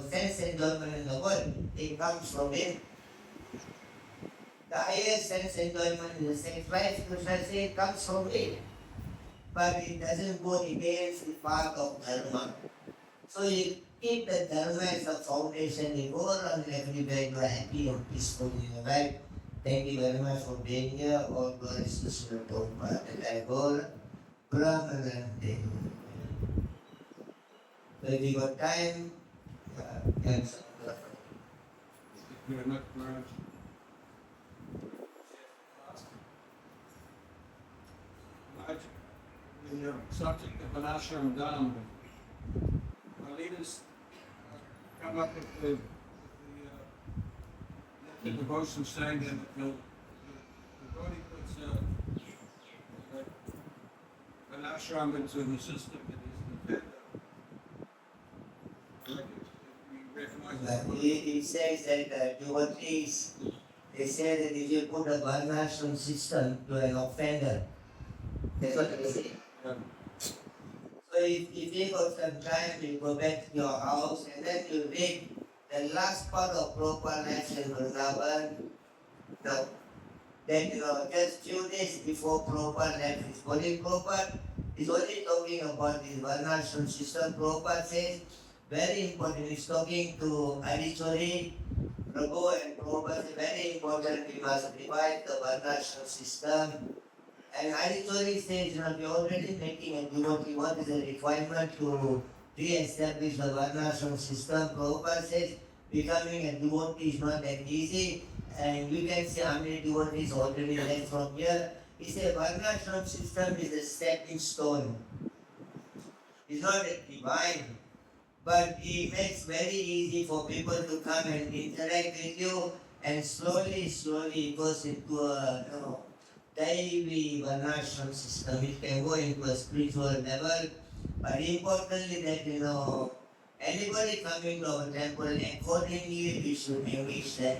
sense enjoyment in the world, it comes from it. The highest sense enjoyment in the sex life, Krishna said, comes from it. But it doesn't go against the path of dharma. So you keep the dharma as a foundation, you go around everywhere, you are happy and peaceful in your life. Thank you very much for being here. All glories to Srila Prabhupada and Tagore. Brahmanante. So if you got time, yes. Thank you very much, Maharaj. Maharaj, we are starting the Vanashram down. Our leaders come up with the devotion saying that the body puts an ashram into the system that is the defender. We recognize that. He says that devotees, they say that if you put a varnashram system to an offender, that's what they say. Yeah. So if you got some time, you go back to your house and then you read the last part of Prabhupada lecture in Vrindavan. No. Then just few days before Prabhupada left his body, Prabhupada is only talking about this varnashram system. Prabhupada says, very important, he's talking to Adichori, Prabhu, and Prabhupada says, very important, we must divide the varnashram system. And Adichori says, we're already making a devotee, what is the requirement to re-establish the varnashram system? Prabhupada says, becoming a devotee is not that easy. And you can see how many devotees already left from here. He said Varnashram system is a stepping stone. It's not a divine, but it makes very easy for people to come and interact with you, and slowly it goes into a daily Varnashram system. It can go into a spiritual level, but importantly that anybody coming to our temple, accordingly we should engage them.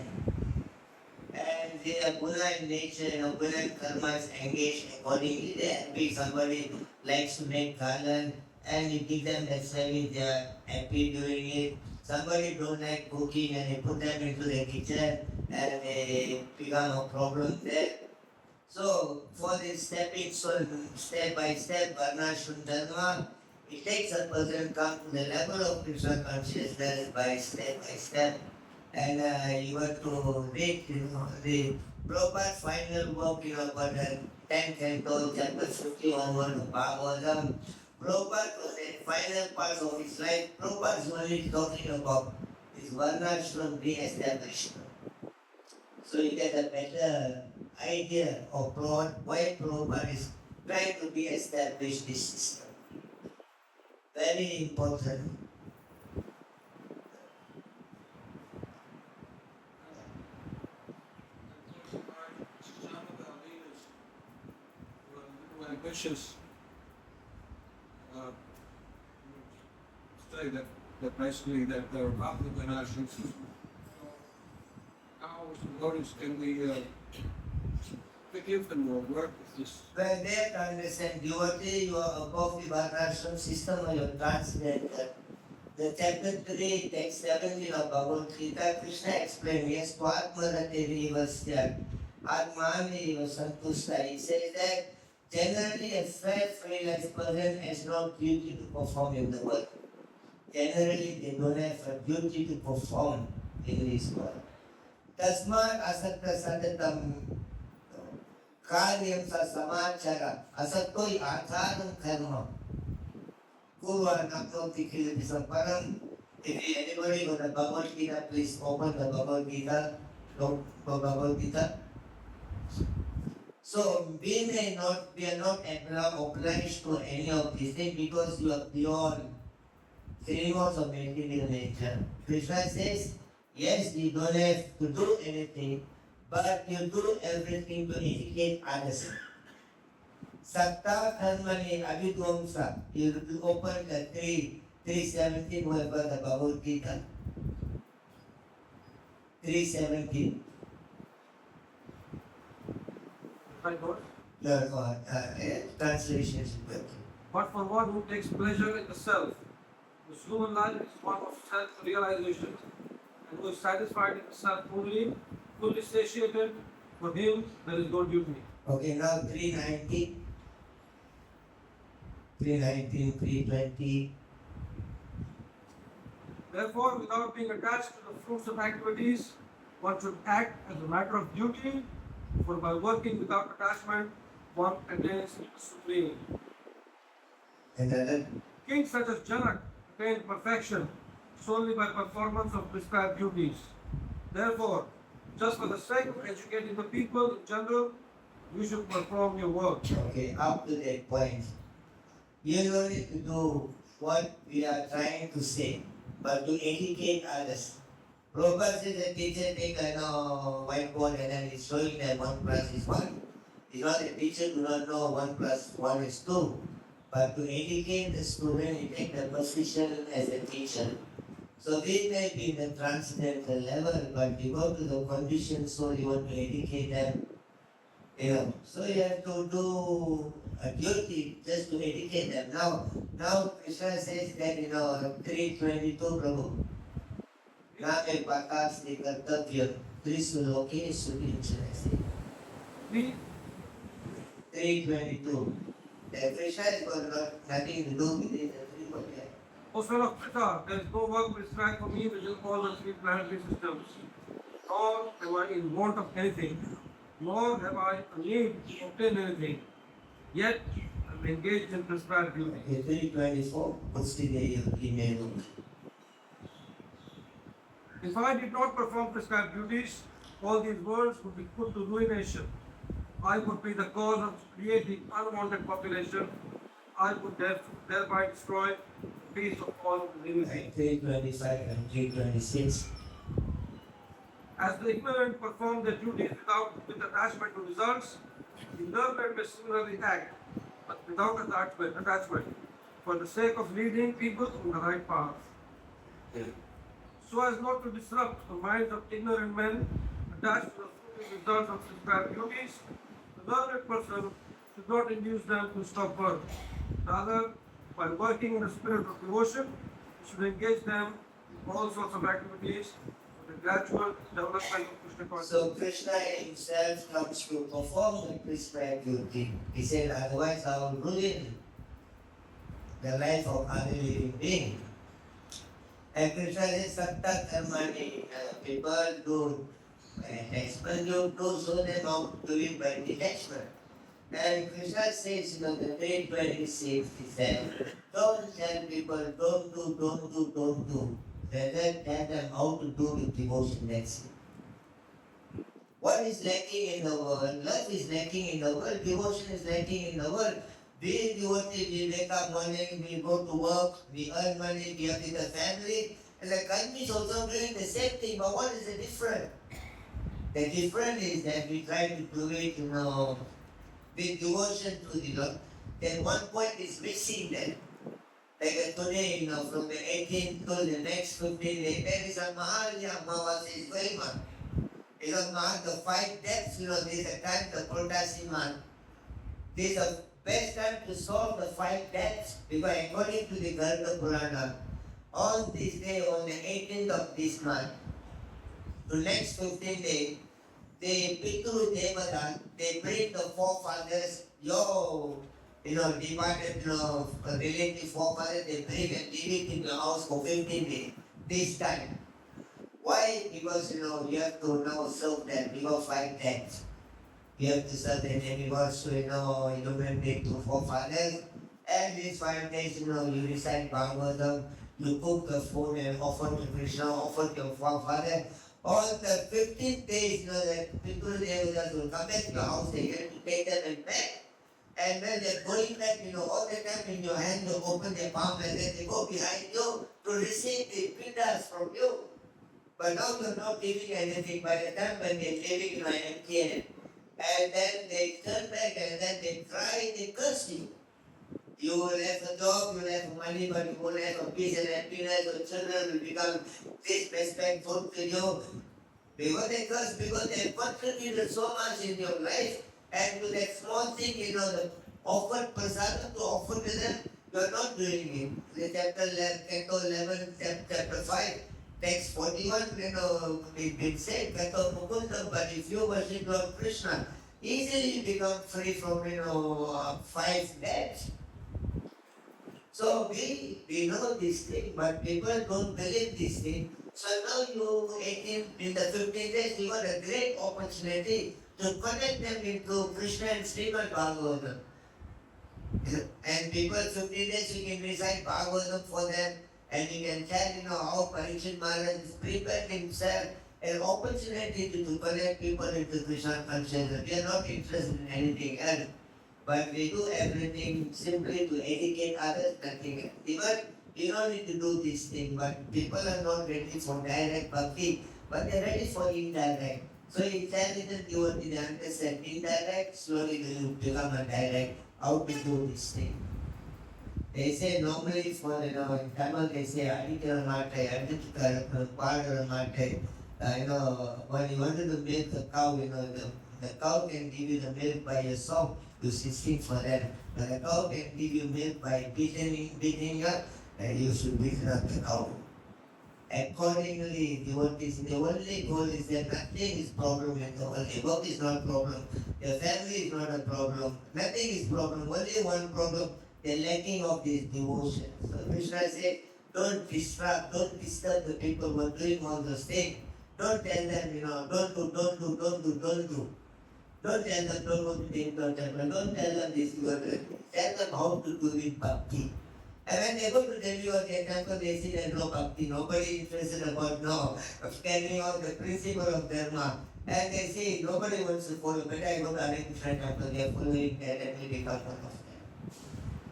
And their guna in nature, guna and karma is engaged accordingly. There be somebody likes to make garland and you give them that service, they are happy doing it. Somebody don't like cooking and you put them into the kitchen and they become a problem there. So for this stepping stone, step by step, Varnashram Dharma, it takes a person come to the level of Krishna consciousness by step. And you have to read, the Prabhupada's final work, about the 10th canto, chapter 50 onward of Bhagavatam. Prabhupada was the final part of his life. Prabhupada is only talking about his Varnashram re-establishment. So you get a better idea of why Prabhupada is trying to re-establish this system. Very important. Ambitious say that basically that the Republican nations, how as devotees can we forgive them or work with this? When they have to understand devotee, you are above the Varnashram system or you are transcendental. The chapter 3, text 17 of Bhagavad Gita, Krishna explained, yes, Atmarate Vivasya, Atmani Santusta. He says that generally a fair, freelance person has no duty to perform in the world. Generally, they don't have a duty to perform in this world. Tasmat asakta sadatam karyam sa samachara asaktoi atharam karma. Kurva naknoti kilati samparam. If anybody got the Bhagavad Gita, please open the Bhagavad Gita. Bhagavad Gita. So we are not obliged to any of these things because you are beyond frameworks of material nature. Krishna says, yes, you don't have to do anything, but you do everything to educate others. Satta Dharmani Abhidvamsa. You open the 317 whoever the Bhagavad Gita. 317. No, translation is better. But for one who takes pleasure in the self, whose human life is one of self-realization, and who is satisfied in the self only, fully satiated, for him there is no duty. Okay, now 319. 319, 320. Therefore, without being attached to the fruits of activities, one should act as a matter of duty, for by working without attachment, one attains the Supreme. Another. Kings such as Janak attained perfection solely by performance of prescribed duties. Therefore, just for the sake of educating the people in general, you should perform your work. Okay, up to that point. You don't need to do what we are trying to say, but to educate others. Prabhupada says the teacher take a whiteboard and then he's showing that 1 plus is 1. It's not the teacher do not know 1 plus 1 is 2. But to educate the student, you take the position as a teacher. So we may be in the transcendental level, but you go to the condition so you want to educate them. So you have to do a duty just to educate them. Now Krishna says that 322 Prabhu. ना में प्रकाश के कर्तव्य त्रिशूलोके सुविंचनसे. 322. The Krishna is nothing to do with it. O son of Krishna, there is no work prescribed for me within all the 3 planetary systems. Nor am I in want of anything, nor have I a need to obtain anything. Yet I am engaged in prescribed duty. 324. email. If I did not perform prescribed duties, all these worlds would be put to ruination. I would be the cause of creating unwanted population. I would thereby destroy the peace of all living beings. 325 and 326. As the ignorant perform their duties with attachment to results, the learned may similarly act, but without attachment, for the sake of leading people on the right path. So as not to disrupt the minds of ignorant men attached to the fruitive results of prescribed duties, the learned person should not induce them to stop work. Rather, by working in the spirit of devotion, he should engage them in all sorts of activities for the gradual development of Krishna consciousness. So Krishna himself comes to perform the prescribed duty. He said, otherwise I will ruin the life of other living being. And Krishna says, Sakta Karmani, people do attachment, you do so they not doing by detachment. And Krishna says, the 326, he said, don't tell people, don't do. Rather tell them how to do with devotion, that's it. What is lacking in the world? Love is lacking in the world, devotion is lacking in the world. We devotees, we wake up morning, we go to work, we earn money, we are with the family, and the country is also doing the same thing, but what is the difference? The difference is that we try to do it, with devotion to the Lord. Then one point is missing then. Like today, from the 18th to the next 15 days, there is a Mahalya Amavasya is going on. It is not the 5 deaths, this is the time, the Purtasi month. This is the best time to solve the 5 deaths, because according to the Garga Purana, on this day, on the 18th of this month, the next 15 days, they Pitru Devata, they bring the forefathers, departed relative forefathers, they bring and leave it in the house for 15 days, this time. Why? Because, you have to now serve them, because 5 deaths. You have to serve them, and because, you remember to forefathers, and these 5 days, you recite Bhagavatam, you cook the food and offer to Krishna, offer to your forefather. On the 15th day, the people Devatas will come back to the house, they have to take them and back. And when they're going back, all the time in your hand, you open their palm and then they go behind you to receive the pindas from you. But now you're not giving anything. By the time when they're leaving, you are empty hand. And then they turn back and then they cry, they curse you. You will have a job, you will have money, but you won't have a peace and happiness. Your children will become disrespectful to you. Because they curse, because they have contributed so much in your life, and to that small thing, the offered prasadam to offer to them, you are not doing it. The chapter 11, chapter 5, text 41, it said, Bhakti Mukunda, but if you worship Lord Krishna, easily you become free from, 5 debts. So we know this thing, but people don't believe this thing. So now in the 15 days, you got a great opportunity to connect them into Krishna and Srimad Bhagavatam. And people 50 days you can recite Bhagavatam for them, and you can tell how Parikshit Maharaj has prepared himself an opportunity to connect people into Krishna consciousness. We are not interested in anything else, but we do everything simply to educate others, nothing else. Even you don't need to do this thing, but people are not ready for direct bhakti, but they're ready for indirect. So intelligent devotee they understand indirect, slowly they will become a direct. How to do this thing? They say normally for in Tamil they say adikara matai, adikara padara matai. When you wanted to milk a cow, the cow can give you the milk by a song to sing for them. But the cow can give you milk by beating up, and you should beat up the cow. Accordingly, the only goal is that nothing is problem in the world. Work is not a problem. Your family is not a problem. Nothing is problem. Only one problem, the lacking of this devotion. So Krishna said, don't disturb the people who are doing all those things. Don't tell them, don't do. Don't tell them, don't go to the temple. Don't tell them this. Tell them how to do it bhakti. And when they go to Delhi or the temple, they see there's no bhakti. Nobody is interested about carrying out the principle of dharma. And they say nobody wants to follow. But I go to a different temple, they are following that and we become one of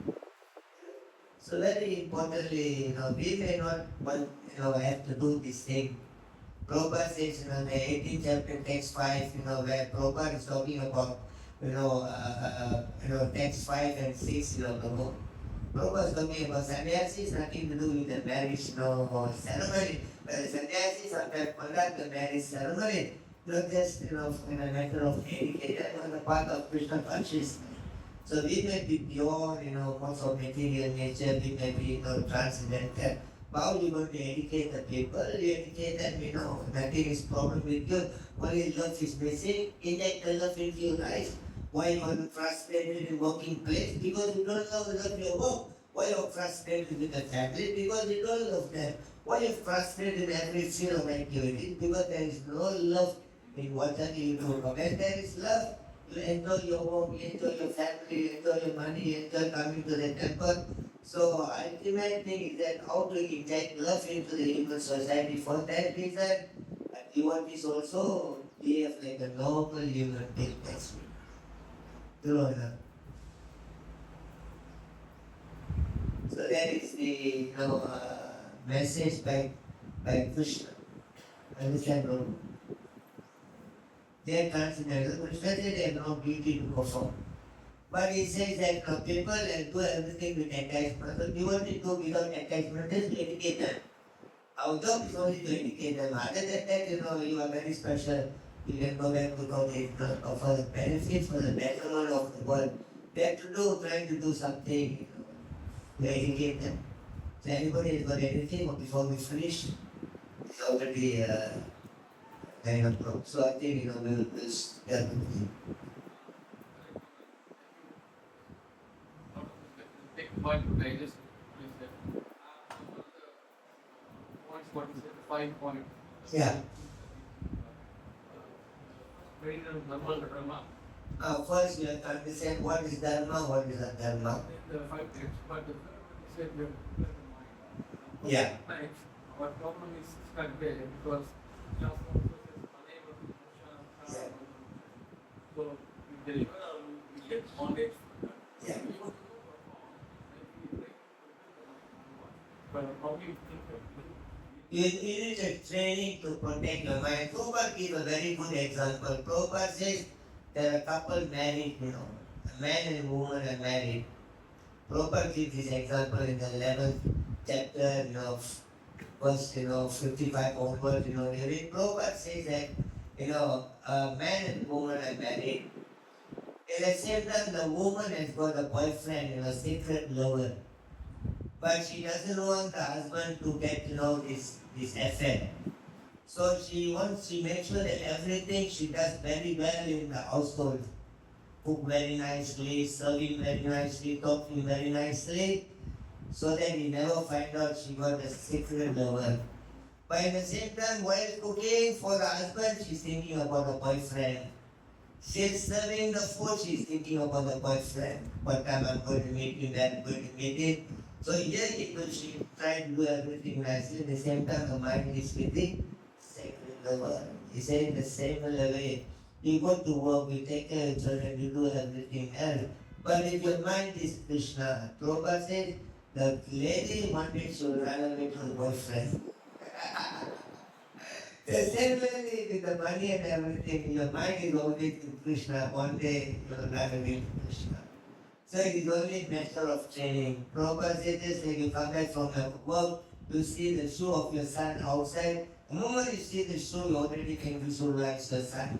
them. So very importantly, we may not want, have to do this thing. Prabhupada says, in the 18th chapter, text 5, where Prabhupada is talking about, text 5 and 6, Prabhupada is talking about sannyasi is nothing to do with the marriage ceremony. But the sannyasi sometimes conduct the marriage ceremony, not just in a matter of etiquette, on the part of Krishna consciousness. So we may be pure, most of material nature, we may be transcendental. How you going to educate the people? You educate them, nothing is problem with you. Only love is missing. Inject the love into your life. Why you are frustrated in working place? Because you don't love your work. Why you are frustrated with the family? Because you don't love them. Why you are frustrated in every field of activity? Because there is no love in whatever you do. When there is love, you enjoy your work, you enjoy your family, you enjoy your money, you enjoy coming to the temple. So ultimate thing is that how to inject love into the human society. For that reason, devotees also behave like a normal human being. That's true enough. So that is the message by Krishna. Understand, no? They are transcendental. Krishna said they have no duty to perform. But he says that people do everything with attachment. So devotees do without attachment, just to educate them. Our job is only to educate them. Other than that, you are very special. You can go back to God and offer benefits for the betterment of the world. They have to do, trying to do something, to educate them. So anybody has got anything before we finish? It's already kind of broke. So I think, we'll just Point I just said. What is it? 5 points. Yeah. Very normal dharma. First, you have to understand what is dharma, what is adharma. The 5 things, but the third one is that the mind. Yeah. Our problem is stuck there because just also is unable to function. So we deliver, we get knowledge. Yeah. But how do you think of You need a training to protect your mind. Prabhupada gives a very good example. Prabhupada says there are a couple married, a man and a woman are married. Prabhupada gives this example in the 11th chapter, verse 55 onward, Prabhupada says that, a man and woman are married. At the same time, the woman has got a boyfriend, a secret lover. But she doesn't want the husband to get to know this affair. So she makes sure that everything she does very well in the household. Cook very nicely, serving very nicely, talking very nicely, so that he never find out she got a secret lover. But at the same time, while cooking for the husband, she's thinking about her boyfriend. She's serving the food, she's thinking about the boyfriend. What time I'm going to meet him, then I'm going to meet him. So here she tried to do everything nicely. At the same time, her mind is with the secular world. He said in the similar way, you go to work, you take care of children, you do everything else. But if your mind is Krishna, Prabhupada said, the lady wanted to run away to the boyfriend. The same way with the money and everything, your mind is always to Krishna. One day you will run away to Krishna. So it is only a matter of training. Prabhupada said this, when you come back from your work, you see the shoe of your son outside. The moment you see the shoe, you already can visualize your son.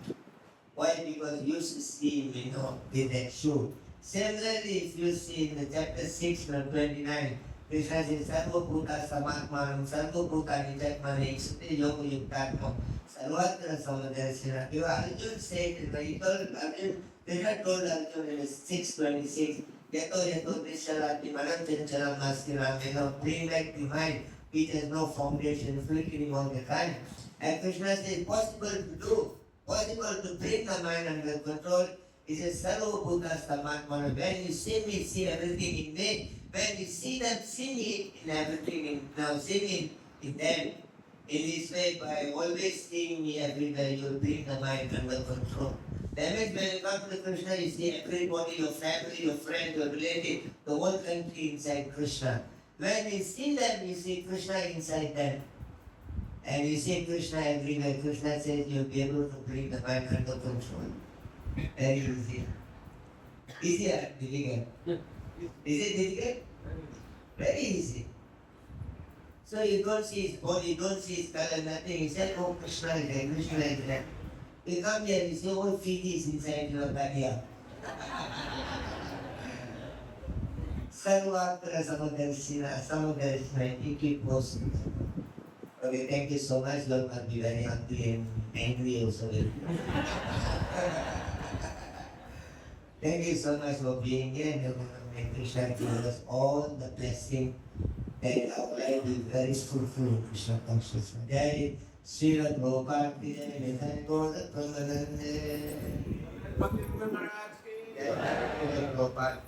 Why? Because you should see him, with that shoe. Similarly, if you see in the chapter 6, verse 29, Krishna says, Sarva Bhuta Samatmanam, Sarva Bhuta Nijatmane, Ikshute Yoga Yuktatma, Sarvatra Samadarshana. Arjuna said, he told Arjuna, Krishna told Arjuna in 6:26, Yato Yato Vishalati Manantanchalam Nastiram, bring back the mind which has no foundation, flickering all the time. And Krishna says, possible to do, possible to bring the mind under control. He says, Sarva Bhuta Samatmana. When you see me, see everything in me. When you see them, see me in everything. Now see me in them. In this way, by always seeing me everywhere, you will bring the mind under control. That means when you come to Krishna, you see everybody, your family, your friend, your relative, the whole country inside Krishna. When you see them, you see Krishna inside them. And you see Krishna everywhere. Krishna says you'll be able to bring the mind under control. Very easy. Easy or difficult? Is it difficult? Very easy. So you don't see his body, you don't see his color, nothing. He said, oh, Krishna is there, Krishna is there. You come here, you see, oh, Fiji is inside your Kaliya. Sarvatra Samadarshana, you keep posting. Okay, thank you so much. Lord must be very hungry and angry also. Thank you so much for being here. May Krishna give us all the blessing that our life will be very fruitful in Krishna consciousness. Jai Srila Prabhupada ki jai, Nithai Gaura Pramanande. Bhakti Mukunda Swami. Jai Prabhupada.